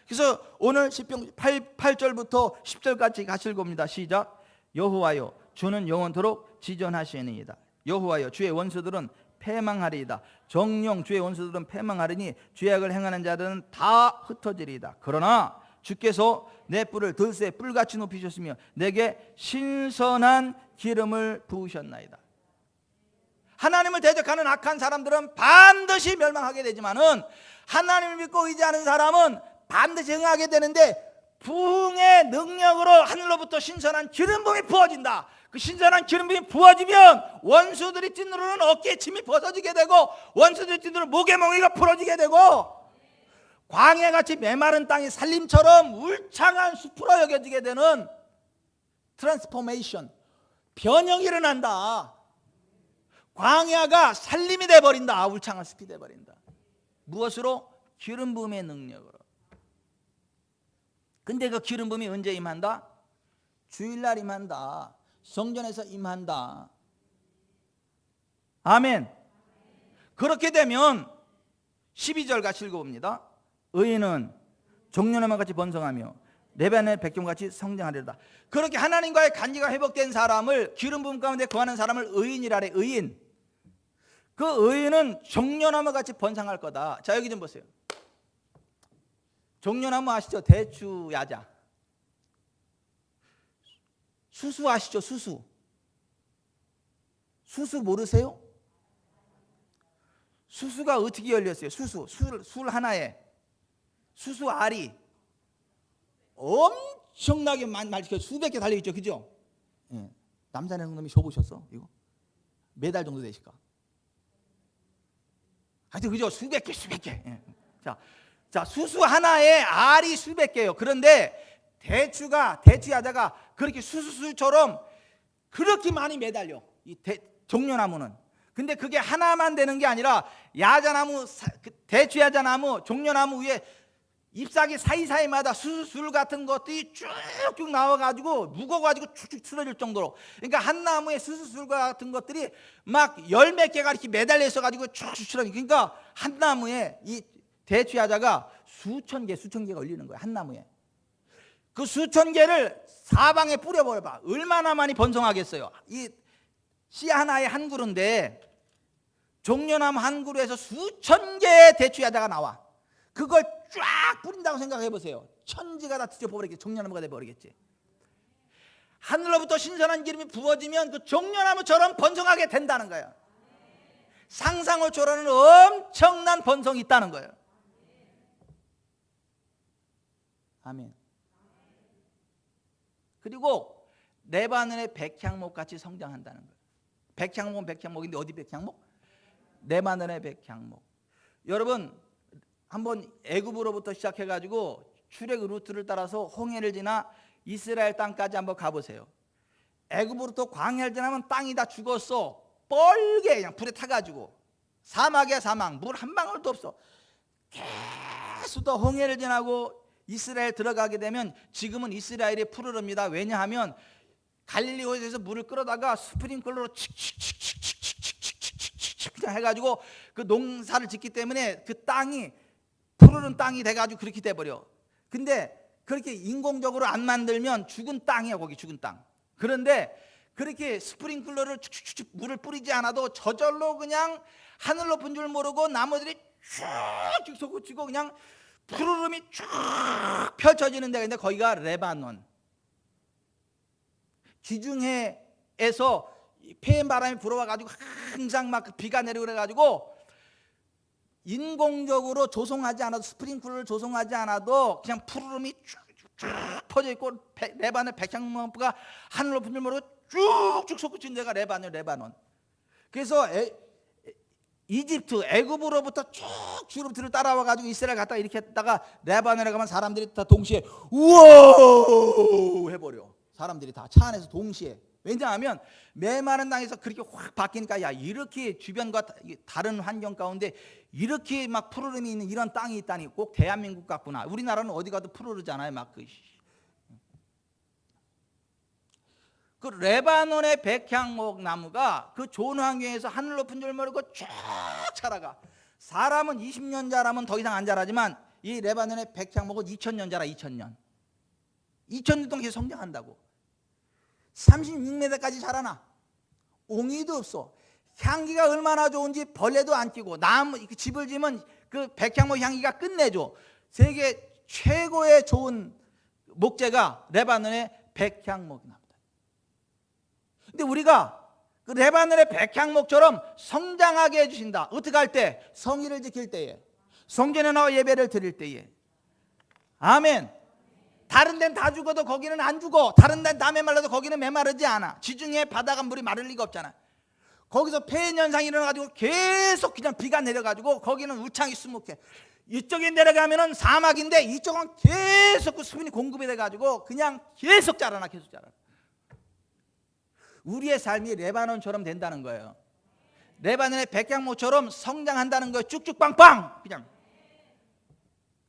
그래서 오늘 시편 8절부터 10절까지 가실 겁니다. 시작. 여호와여 주는 영원토록 지존하시니이다. 여호와여 주의 원수들은 패망하리이다. 정령 주의 원수들은 패망하리니 죄악을 행하는 자들은 다 흩어지리이다. 그러나 주께서 내 뿔을 들새 뿔같이 높이셨으며 내게 신선한 기름을 부으셨나이다. 하나님을 대적하는 악한 사람들은 반드시 멸망하게 되지만은 하나님을 믿고 의지하는 사람은 반드시 응하게 되는데 부흥의 능력으로 하늘로부터 신선한 기름 부음이 부어진다. 그 신선한 기름 부음이 부어지면 원수들이 찐누르는 어깨에 침이 벗어지게 되고 원수들이 찐누르는 목에 멍이가 풀어지게 되고 광야같이 메마른 땅이 살림처럼 울창한 숲으로 여겨지게 되는 트랜스포메이션, 변형이 일어난다. 광야가 살림이 돼버린다. 울창한 숲이 돼버린다. 무엇으로? 기름 부음의 능력으로. 근데 그 기름 부음이 언제 임한다? 주일날 임한다. 성전에서 임한다. 아멘. 그렇게 되면 12절 같이 읽어봅니다. 의인은 종려나무 같이 번성하며 레바논의 백종같이 성장하리로다. 그렇게 하나님과의 관계가 회복된 사람을, 기름 부음 가운데 거하는 사람을 의인이라래. 의인. 그 의인은 종려나무 같이 번성할 거다. 자, 여기 좀 보세요. 종려나무 아시죠? 대추 야자. 수수 아시죠? 수수. 수수 모르세요? 수수가 어떻게 열렸어요? 수수. 술 하나에 수수 알이 엄청나게 많이 수백 개 달려있죠. 그죠? 예. 남자는 놈이 줘보셨어? 이거 몇 달 정도 되실까? 하여튼 그죠? 수백 개. 예. 자, 수수 하나에 알이 수백 개예요. 그런데 대추 야자가 그렇게 수수처럼 그렇게 많이 매달려. 이 종려나무는. 근데 그게 하나만 되는 게 아니라 야자나무, 대추 야자나무, 종려나무 위에 잎사귀 사이사이마다 수술 같은 것들이 쭉쭉 나와가지고 무거워가지고 축축 쓰러질 정도로. 그러니까 한 나무에 수술 같은 것들이 막 열 몇 개가 이렇게 매달려 있어가지고 쭉쭉 쓰러지. 그러니까 한 나무에 이 대추 야자가 수천 개가 올리는 거야. 한 나무에. 그 수천 개를 사방에 뿌려버려봐. 얼마나 많이 번성하겠어요. 이 씨 하나에 한 그루인데 종려나무 한 그루에서 수천 개의 대추 야자가 나와. 그걸 쫙 뿌린다고 생각해 보세요. 천지가 다 뒤져버리겠지. 종려나무가 돼버리겠지. 하늘로부터 신선한 기름이 부어지면 그 종려나무처럼 번성하게 된다는 거예요. 상상을 초월하는 엄청난 번성이 있다는 거예요. 아멘. 그리고 레바논의 백향목 같이 성장한다는 거예요. 백향목은 백향목인데 어디 백향목? 레바논의 백향목. 여러분 한번 애굽으로부터 시작해가지고 출애굽 루트를 따라서 홍해를 지나 이스라엘 땅까지 한번 가보세요. 애굽으로부터 광야를 지나면 땅이 다 죽었어. 뻘게 그냥 불에 타가지고 사막이야 사막. 물 한 방울도 없어. 계속 더 홍해를 지나고 이스라엘 들어가게 되면 지금은 이스라엘이 푸르릅니다. 왜냐하면 갈릴리호에서 물을 끌어다가 스프링클러로 칙칙칙칙칙칙칙칙칙 그냥 해가지고 그 농사를 짓기 때문에 그 땅이 푸르른 땅이 돼가지고 그렇게 돼버려. 근데 그렇게 인공적으로 안 만들면 죽은 땅이야. 거기 죽은 땅. 그런데 그렇게 스프링클러를 축축축 물을 뿌리지 않아도 저절로 그냥 하늘 높은 줄 모르고 나무들이 쭉 솟구치고 그냥 푸르름이 쭉 펼쳐지는 데가 있는데 거기가 레바논. 지중해에서 폐인 바람이 불어와가지고 항상 막 비가 내리고 그래가지고 인공적으로 조성하지 않아도 스프링클러를 조성하지 않아도 그냥 푸르름이 쭉 퍼져 있고 레바논 백향목가 하늘 높은 줄 모르고 쭉쭉 솟구친 데가 레바논. 그래서 이집트 애굽으로부터 쭉 주루트를 따라와 가지고 이스라엘 갔다가 이렇게 했다가 레바논에 가면 사람들이 다 동시에 우와 해버려. 사람들이 다 차 안에서 동시에. 왜냐하면 메마른 땅에서 그렇게 확 바뀌니까 야 이렇게 주변과 다른 환경 가운데 이렇게 막 푸르름이 있는 이런 땅이 있다니 꼭 대한민국 같구나. 우리나라는 어디 가도 푸르르잖아요. 막 그 레바논의 백향목 나무가 그 좋은 환경에서 하늘 높은 줄 모르고 쫙 자라가. 사람은 20년 자라면 더 이상 안 자라지만 이 레바논의 백향목은 2000년 자라. 2000년 동안 계속 성장한다고. 36m까지 자라나. 옹이도 없어. 향기가 얼마나 좋은지 벌레도 안 끼고 나무 집을 지면 그 백향목 향기가 끝내줘. 세계 최고의 좋은 목재가 레바논의 백향목 나무다. 근데 우리가 그 레바논의 백향목처럼 성장하게 해주신다. 어떻게 할 때? 성의를 지킬 때에, 성전에 나와 예배를 드릴 때에. 아멘. 다른 데는 다 죽어도 거기는 안 죽어. 다른 데는 다 메말라도 거기는 메마르지 않아. 지중해 바다가 물이 마를 리가 없잖아. 거기서 폐인 현상이 일어나가지고 계속 그냥 비가 내려가지고 거기는 우창이 수묵해. 이쪽에 내려가면은 사막인데 이쪽은 계속 그 수분이 공급이 돼가지고 그냥 계속 자라나. 우리의 삶이 레바논처럼 된다는 거예요. 레바논의 백향목처럼 성장한다는 거예요. 쭉쭉 빵빵 그냥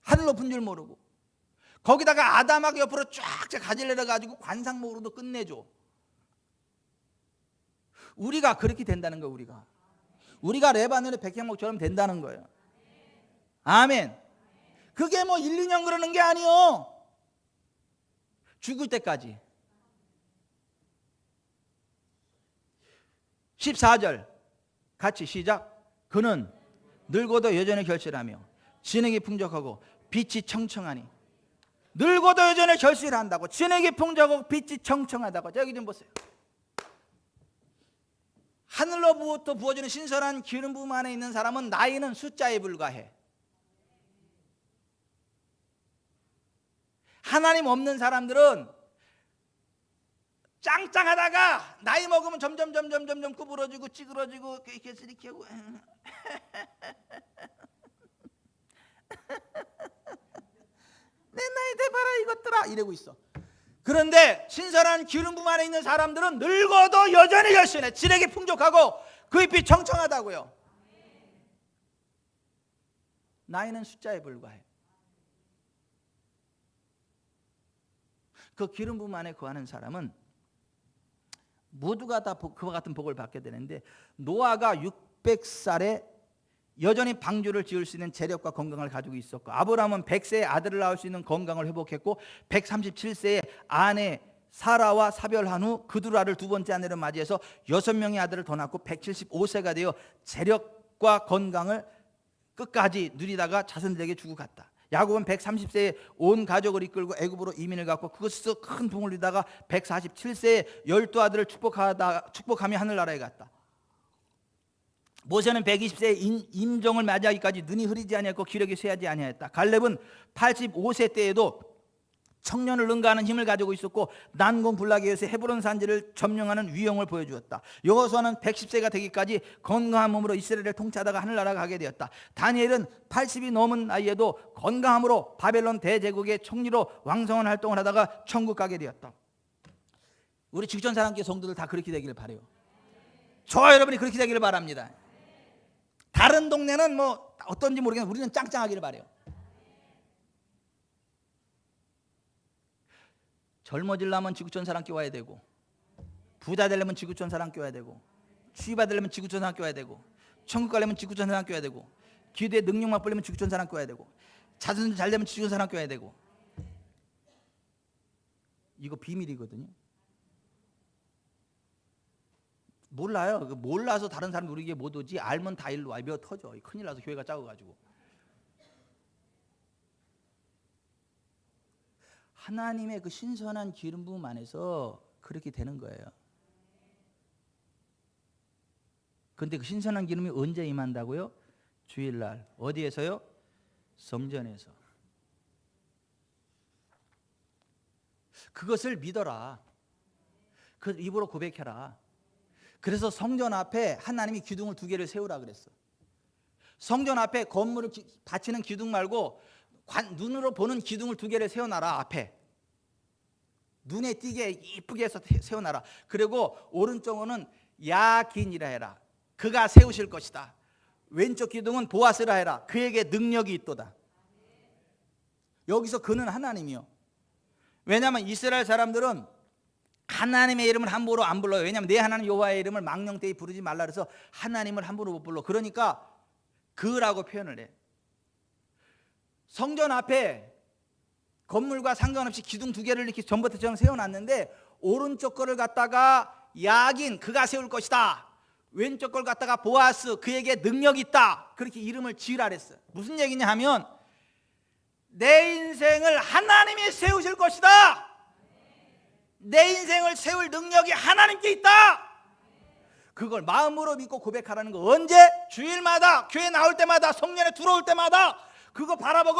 하늘 높은 줄 모르고. 거기다가 아담하게 옆으로 쫙 가지를 내려가지고 관상목으로도 끝내줘. 우리가 그렇게 된다는 거예요. 우리가 레바논의 백향목처럼 된다는 거예요. 아멘. 그게 뭐 1, 2년 그러는 게 아니요. 죽을 때까지. 14절 같이 시작. 그는 늙어도 여전히 결실하며 진액이 풍족하고 빛이 청청하니. 늙어도 여전히 결실한다고. 진액이 풍족하고 빛이 청청하다고. 여기 좀 보세요. 하늘로부터 부어주는 신선한 기름 부음 안에 있는 사람은 나이는 숫자에 불과해. 하나님 없는 사람들은 짱짱하다가 나이 먹으면 점점 구부러지고 찌그러지고 이렇게 하고 내 나이 돼봐라 이것들아 이러고 있어. 그런데 신선한 기름 부음 안에 있는 사람들은 늙어도 여전히 열심해. 진액이 풍족하고 그 잎이 청청하다고요. 나이는 숫자에 불과해. 그 기름 부음 안에 거하는 사람은 모두가 다 그와 같은 복을 받게 되는데, 노아가 600살에 여전히 방주를 지을 수 있는 재력과 건강을 가지고 있었고, 아브라함은 100세에 아들을 낳을 수 있는 건강을 회복했고, 137세에 아내 사라와 사별한 후 그두라를 두 번째 아내로 맞이해서 6명의 아들을 더 낳고 175세가 되어 재력과 건강을 끝까지 누리다가 자손들에게 주고 갔다. 야곱은 130세에 온 가족을 이끌고 애굽으로 이민을 갔고 그것에서 큰 부흥을 누리다가 147세에 12아들을 축복하며 하늘나라에 갔다. 모세는 120세에 임종을 맞이하기까지 눈이 흐리지 아니했고 기력이 쇠하지 아니하였다. 갈렙은 85세 때에도 청년을 능가하는 힘을 가지고 있었고 난공불락에서 헤브론 산지를 점령하는 위용을 보여주었다. 여호수아는 110세가 되기까지 건강한 몸으로 이스라엘을 통치하다가 하늘나라 가게 되었다. 다니엘은 80이 넘은 나이에도 건강함으로 바벨론 대제국의 총리로 왕성한 활동을 하다가 천국 가게 되었다. 우리 직전 사랑교회 성도들 다 그렇게 되기를 바라요. 저와 여러분이 그렇게 되기를 바랍니다. 다른 동네는 뭐 어떤지 모르겠는데 우리는 짱짱하기를 바라요. 젊어지려면 지구촌 사람 껴와야 되고, 부자 되려면 지구촌 사람 껴야 되고, 치유받으려면 지구촌 사람 껴야 되고, 천국 가려면 지구촌 사람 껴야 되고, 기도의 능력 맛보려면 지구촌 사람 껴야 되고, 자손 잘 되면 지구촌 사람 껴야 되고. 이거 비밀이거든요. 몰라요. 몰라서 다른 사람 우리에게 못 오지, 알면 다 일로 와. 몇 터져. 큰일 나서 교회가 작아가지고. 하나님의 그 신선한 기름 부음 안에서 그렇게 되는 거예요. 그런데 그 신선한 기름이 언제 임한다고요? 주일날. 어디에서요? 성전에서. 그것을 믿어라. 그 입으로 고백해라. 그래서 성전 앞에 하나님이 기둥을 2개를 세우라 그랬어. 성전 앞에 건물을 받치는 기둥 말고 눈으로 보는 기둥을 2개를 세워놔라. 앞에 눈에 띄게 이쁘게 해서 세워놔라. 그리고 오른쪽은 야긴이라 해라. 그가 세우실 것이다. 왼쪽 기둥은 보아스라 해라. 그에게 능력이 있도다. 여기서 그는 하나님이요. 왜냐하면 이스라엘 사람들은 하나님의 이름을 함부로 안 불러요. 왜냐하면 내 하나님 여호와의 이름을 망령되이 부르지 말라 그래서 하나님을 함부로 못 불러. 그러니까 그라고 표현을 해. 성전 앞에 건물과 상관없이 기둥 2개를 이렇게 전봇대처럼 세워놨는데 오른쪽 거를 갖다가 야긴 그가 세울 것이다. 왼쪽 걸 갖다가 보아스 그에게 능력이 있다. 그렇게 이름을 지으라 그랬어요. 무슨 얘기냐 하면 내 인생을 하나님이 세우실 것이다. 내 인생을 세울 능력이 하나님께 있다. 그걸 마음으로 믿고 고백하라는 거. 언제? 주일마다 교회 나올 때마다 성년에 들어올 때마다 그거 바라보고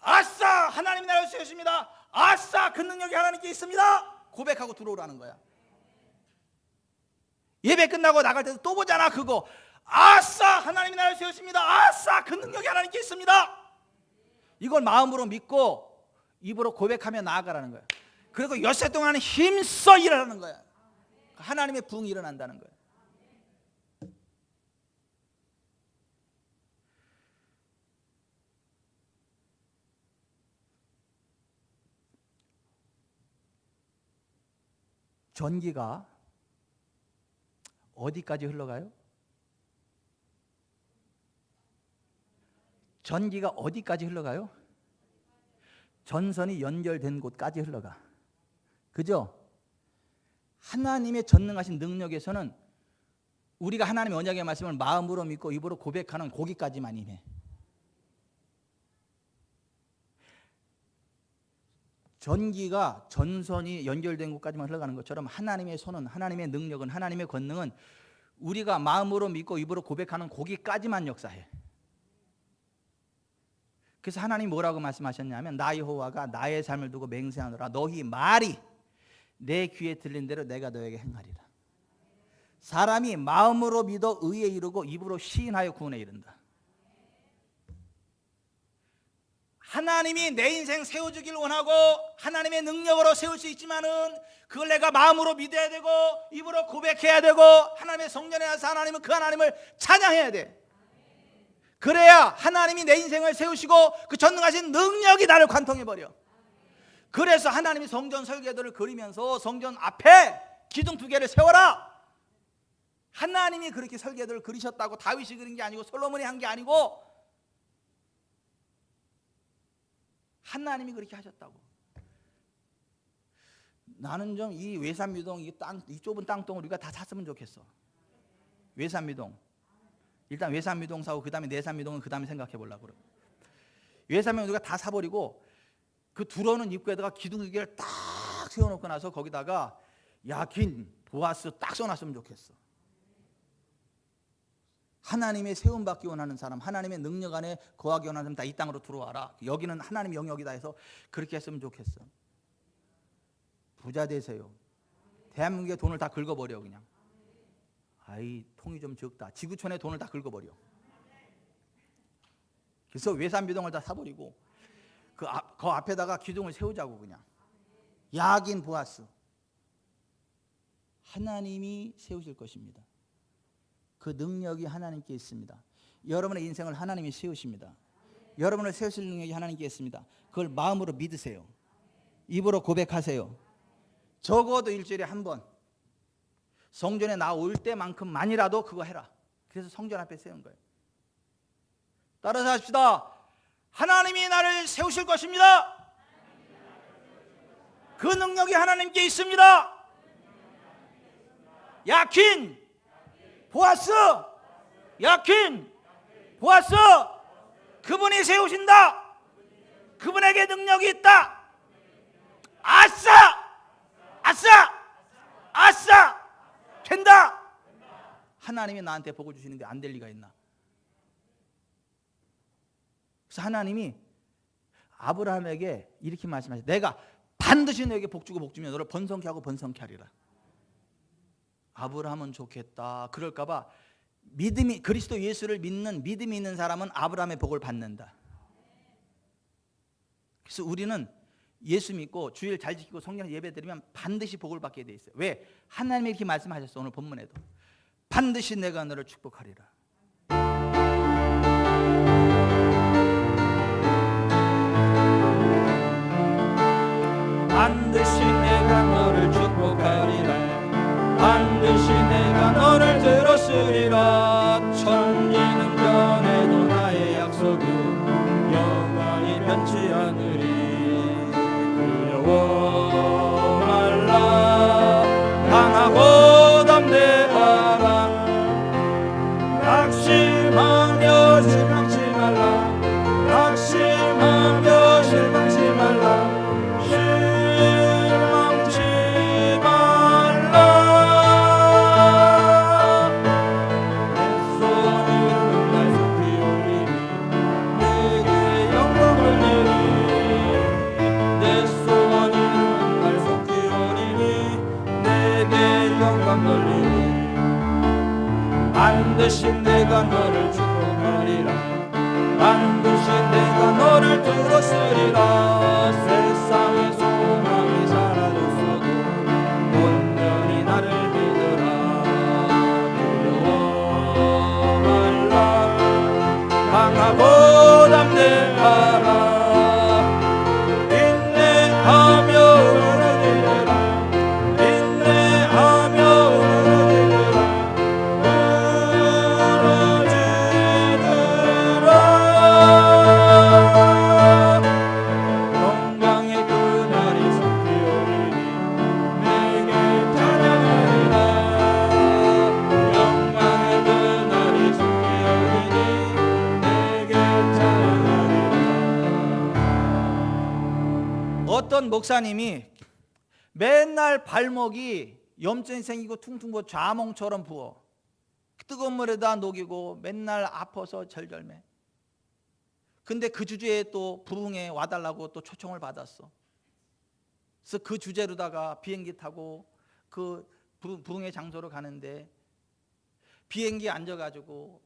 아싸 하나님이 나를 세우십니다. 아싸 그 능력이 하나님께 있습니다. 고백하고 들어오라는 거야. 예배 끝나고 나갈 때도 또 보잖아. 그거 아싸 하나님이 나를 세우십니다. 아싸 그 능력이 하나님께 있습니다. 이걸 마음으로 믿고 입으로 고백하며 나아가라는 거야. 그리고 엿새 동안 힘써 일하는 거야. 하나님의 부흥이 일어난다는 거야. 전기가 어디까지 흘러가요? 전기가 어디까지 흘러가요? 전선이 연결된 곳까지 흘러가. 그죠? 하나님의 전능하신 능력에서는 우리가 하나님의 언약의 말씀을 마음으로 믿고 입으로 고백하는 거기까지만 임해. 전기가 전선이 연결된 곳까지만 흘러가는 것처럼 하나님의 손은, 하나님의 능력은, 하나님의 권능은 우리가 마음으로 믿고 입으로 고백하는 거기까지만 역사해. 그래서 하나님 뭐라고 말씀하셨냐면 나 여호와가 나의 삶을 두고 맹세하노라. 너희 말이 내 귀에 들린 대로 내가 너에게 행하리라. 사람이 마음으로 믿어 의에 이르고 입으로 시인하여 구원에 이른다. 하나님이 내 인생 세워주길 원하고 하나님의 능력으로 세울 수 있지만은 그걸 내가 마음으로 믿어야 되고 입으로 고백해야 되고 하나님의 성전에 와서 하나님은 그 하나님을 찬양해야 돼. 그래야 하나님이 내 인생을 세우시고 그 전능하신 능력이 나를 관통해버려. 그래서 하나님이 성전 설계도를 그리면서 성전 앞에 기둥 2개를 세워라. 하나님이 그렇게 설계도를 그리셨다고. 다윗이 그린 게 아니고 솔로몬이 한 게 아니고 하나님이 그렇게 하셨다고. 나는 좀 이 외산미동 이 좁은 땅덩어리 우리가 다 샀으면 좋겠어. 외산미동. 일단 외산미동 사고 그 다음에 내산미동은 그 다음에 생각해 보려고 그래. 외산미동 우리가 다 사버리고 그 들어오는 입구에다가 기둥 2개를 딱 세워놓고 나서 거기다가 야긴 보아스 딱 써놨으면 좋겠어. 하나님의 세움받기 원하는 사람, 하나님의 능력 안에 거하기 원하는 사람 다 이 땅으로 들어와라. 여기는 하나님의 영역이다 해서 그렇게 했으면 좋겠어. 부자 되세요. 대한민국의 돈을 다 긁어버려 그냥. 아이 통이 좀 적다. 지구촌에 돈을 다 긁어버려. 그래서 외산비동을 다 사버리고 그 앞에다가 기둥을 세우자고 그냥. 야긴 보아스. 하나님이 세우실 것입니다. 그 능력이 하나님께 있습니다. 여러분의 인생을 하나님이 세우십니다. 여러분을 세우실 능력이 하나님께 있습니다. 그걸 마음으로 믿으세요. 입으로 고백하세요. 적어도 일주일에 한 번 성전에 나올 때만큼만이라도 그거 해라. 그래서 성전 앞에 세운 거예요. 따라서 합시다. 하나님이 나를 세우실 것입니다. 그 능력이 하나님께 있습니다. 야킨, 보아스, 야킨, 보아스, 그분이 세우신다. 그분에게 능력이 있다. 아싸, 아싸, 아싸, 된다. 하나님이 나한테 복을 주시는데 안 될 리가 있나? 그래서 하나님이 아브라함에게 이렇게 말씀하셨어요. 내가 반드시 너에게 복 주고 복 주면 너를 번성케 하고 번성케 하리라. 아브라함은 좋겠다. 그럴까 봐 믿음이, 그리스도 예수를 믿는 믿음이 있는 사람은 아브라함의 복을 받는다. 그래서 우리는 예수 믿고 주일 잘 지키고 성경 예배 드리면 반드시 복을 받게 돼 있어요. 왜? 하나님이 이렇게 말씀하셨어. 오늘 본문에도 반드시 내가 너를 축복하리라. 반드시 내가 너를 축복하리라. 반드시 내가 너를 들었으리라. 천지는 변해도 나의 약속은 영원히 변치 않으리. 두려워 말라. 강하고 담대하라. 낙심하며 실망치 말라. 낙심하며 실망치 말라. 반드시 내가 너를 축복하리라. 반드시 내가 너를 들었으리라. 세상의 소망이 사라졌어도 온전히 나를 믿으라. 두려워 말라. 강하고 담대하라. 인내하며 은혜되라. 인내하며 은혜되라. 어떤 목사님이 맨날 발목이 염증이 생기고 퉁퉁 부어 좌몽처럼 부어 뜨거운 물에다 녹이고 맨날 아파서 절절매. 근데 그 주제에 또 부흥에 와달라고 또 초청을 받았어. 그래서 그 주제로다가 비행기 타고 그 부흥의 장소로 가는데 비행기에 앉아가지고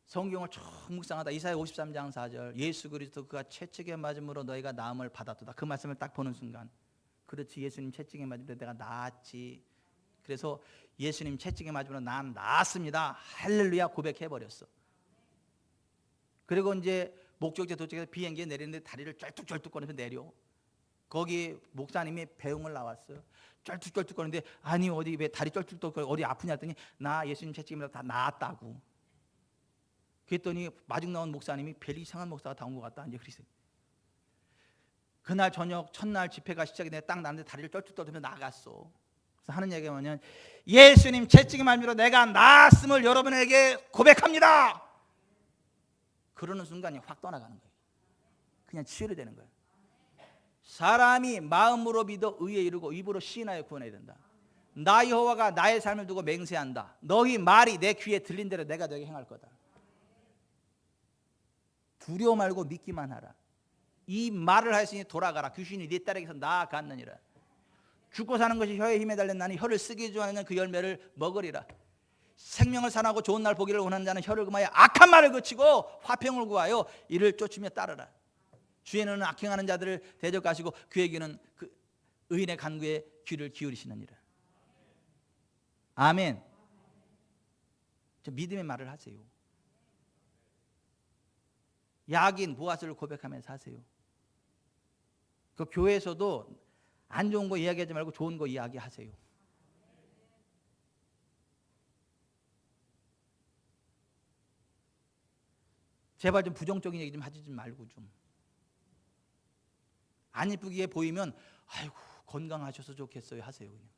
성경을 쭉 묵상하다 이사야 53장 4절 예수 그리스도 그가 채찍에 맞음으로 너희가 나음을 받았도다. 그 말씀을 딱 보는 순간 그렇지, 예수님 채찍에 맞으면 내가 나았지. 그래서 예수님 채찍에 맞으면 난 나았습니다. 할렐루야 고백해버렸어. 그리고 이제 목적지에 도착해서 비행기에 내리는데 다리를 쩔뚝쩔뚝 거리면서 내려. 거기 목사님이 배웅을 나왔어요. 쩔뚝쩔뚝 거리는데 아니 어디 왜 다리 쩔뚝쩔뚝 거리 어디 아프냐 했더니 나 예수님 채찍에 맞아 다 나았다고. 그랬더니 마중 나온 목사님이 별 이상한 목사가 다 온 것 같다. 이제 그랬어요. 그날 저녁 첫날 집회가 시작이 돼 딱 나는데 다리를 쩔뚝 떨면서 나갔어. 그래서 하는 얘기가 뭐냐면 예수님 채찍에 말미로 내가 나았음을 여러분에게 고백합니다. 그러는 순간이 확 떠나가는 거예요. 그냥 치유되는 거예요. 사람이 마음으로 믿어 의에 이르고 입으로 시인하여 구원해야 된다. 나 여호와가 나의 삶을 두고 맹세한다. 너희 말이 내 귀에 들린 대로 내가 너에게 행할 거다. 두려워 말고 믿기만 하라. 이 말을 하였으니 돌아가라. 귀신이 네 딸에게서 나아갔느니라. 죽고 사는 것이 혀에 힘에 달린 나니 혀를 쓰기 좋아하는 그 열매를 먹으리라. 생명을 사랑하고 좋은 날 보기를 원하는 자는 혀를 금하여 악한 말을 그치고 화평을 구하여 이를 쫓으며 따르라. 주에는 악행하는 자들을 대적하시고 그에게는 그 의인의 간구에 귀를 기울이시느니라. 아멘. 저 믿음의 말을 하세요. 야긴 보아스를 고백하면서 하세요. 그 교회에서도 안 좋은 거 이야기하지 말고 좋은 거 이야기하세요. 제발 좀 부정적인 얘기 좀 하지 좀 말고 좀. 안 이쁘게 보이면 아이고 건강하셔서 좋겠어요 하세요 그냥.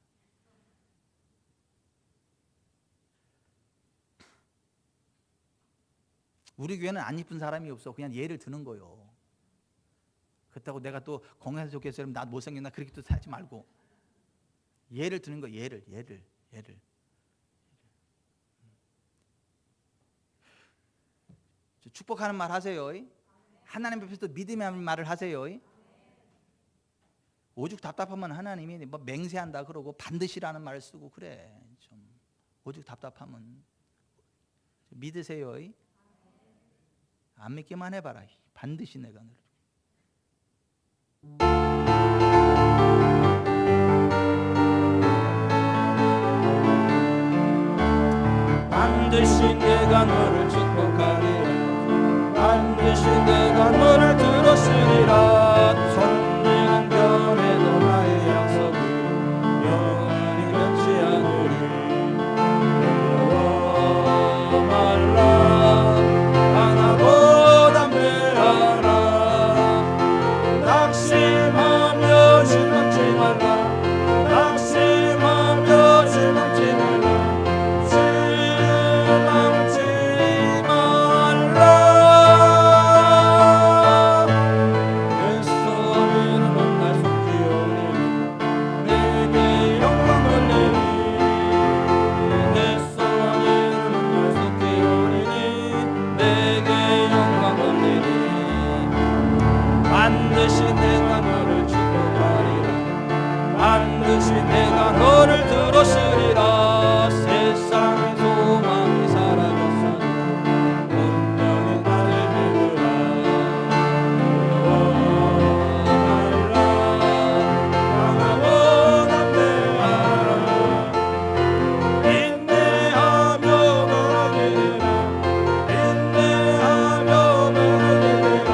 우리 교회는 안 이쁜 사람이 없어. 그냥 예를 드는 거요. 그렇다고 내가 또 건강해서 좋겠어요 나 못생겼나 그렇게 또 하지 말고 예를 드는 거. 예를 축복하는 말 하세요. 하나님 앞에서 믿음의 말을 하세요. 오죽 답답하면 하나님이 뭐 맹세한다 그러고 반드시라는 말을 쓰고 그래. 좀 오죽 답답하면 믿으세요. 안 믿기만 해봐라. 반드시 내가 너를. 반드시 내가 너를 축복하리라. 반드시 내가 너를 들었으리라. 천년은 변해도 나의 약속이 영원히 변치 않으리. 두려워 말라. 강하고 담대하라. 낙심하며 실망치 말라. 낙심하며 실망치 말라. 반드시 내가 너를 축복하리라. 반드시 내가 너를 들었으리라. 세상의 소망이 사라졌어도 온전히 나를 믿으라. 두려워하라. 강하고 담대하라. 인내하며 먹으리라. 인내하며 먹으리라.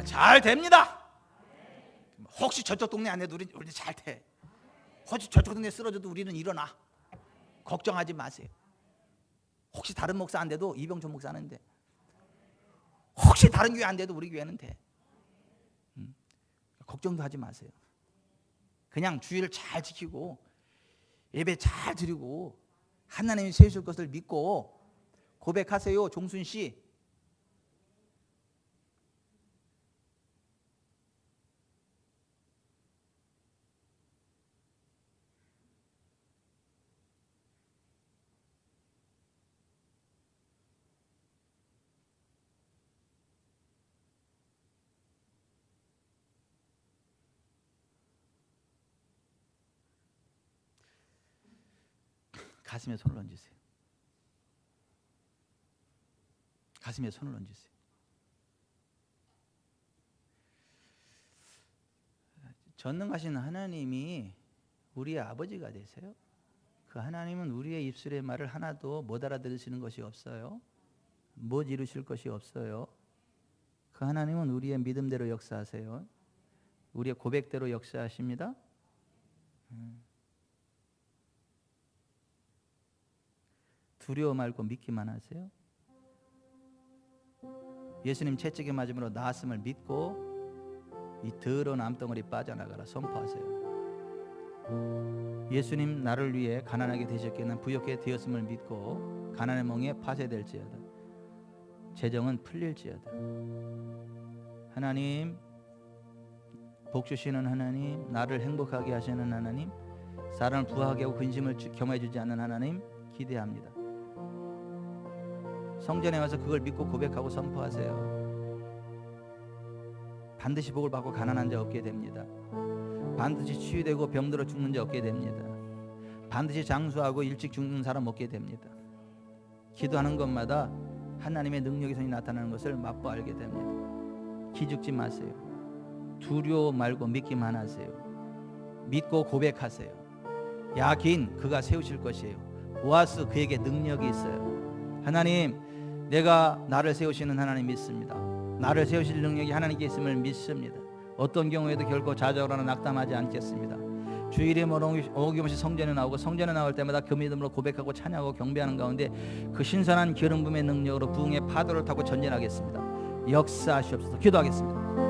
잘 됩니다. 혹시 저쪽 동네 안 해도 우리 잘 돼. 혹시 저쪽 동네 쓰러져도 우리는 일어나. 걱정하지 마세요. 혹시 다른 목사 안 돼도 이병철 목사 하는데, 혹시 다른 교회 안 돼도 우리 교회는 돼. 걱정도 하지 마세요. 그냥 주의를 잘 지키고 예배 잘 드리고 하나님이 세우실 것을 믿고 고백하세요. 종순 씨. 가슴에 손을 얹으세요. 가슴에 손을 얹으세요. 전능하신 하나님이 우리의 아버지가 되세요. 그 하나님은 우리의 입술의 말을 하나도 못 알아들으시는 것이 없어요. 못 이루실 것이 없어요. 그 하나님은 우리의 믿음대로 역사하세요. 우리의 고백대로 역사하십니다. 두려워 말고 믿기만 하세요. 예수님 채찍에 맞음으로 나았음을 믿고 이 더러운 암덩어리 빠져나가라 선포하세요. 예수님 나를 위해 가난하게 되셨기에 난 부욕하게 되었음을 믿고 가난의 멍에 파쇄될지어다. 재정은 풀릴지어다. 하나님, 복 주시는 하나님, 나를 행복하게 하시는 하나님, 사람을 부하게 하고 근심을 겸해 주지 않는 하나님 기대합니다. 성전에 와서 그걸 믿고 고백하고 선포하세요. 반드시 복을 받고 가난한 자 없게 됩니다. 반드시 치유되고 병들어 죽는 자 없게 됩니다. 반드시 장수하고 일찍 죽는 사람 없게 됩니다. 기도하는 것마다 하나님의 능력의 손이 나타나는 것을 맛보 알게 됩니다. 기죽지 마세요. 두려워 말고 믿기만 하세요. 믿고 고백하세요. 야긴 그가 세우실 것이에요. 보아스 그에게 능력이 있어요. 하나님, 내가 나를 세우시는 하나님 믿습니다. 나를 세우실 능력이 하나님께 있음을 믿습니다. 어떤 경우에도 결코 좌절하거나 낙담하지 않겠습니다. 주일에 어김없이 성전에 나오고 성전에 나올 때마다 그 믿음으로 고백하고 찬양하고 경배하는 가운데 그 신선한 기름 부음의 능력으로 부흥의 파도를 타고 전진하겠습니다. 역사하시옵소서. 기도하겠습니다.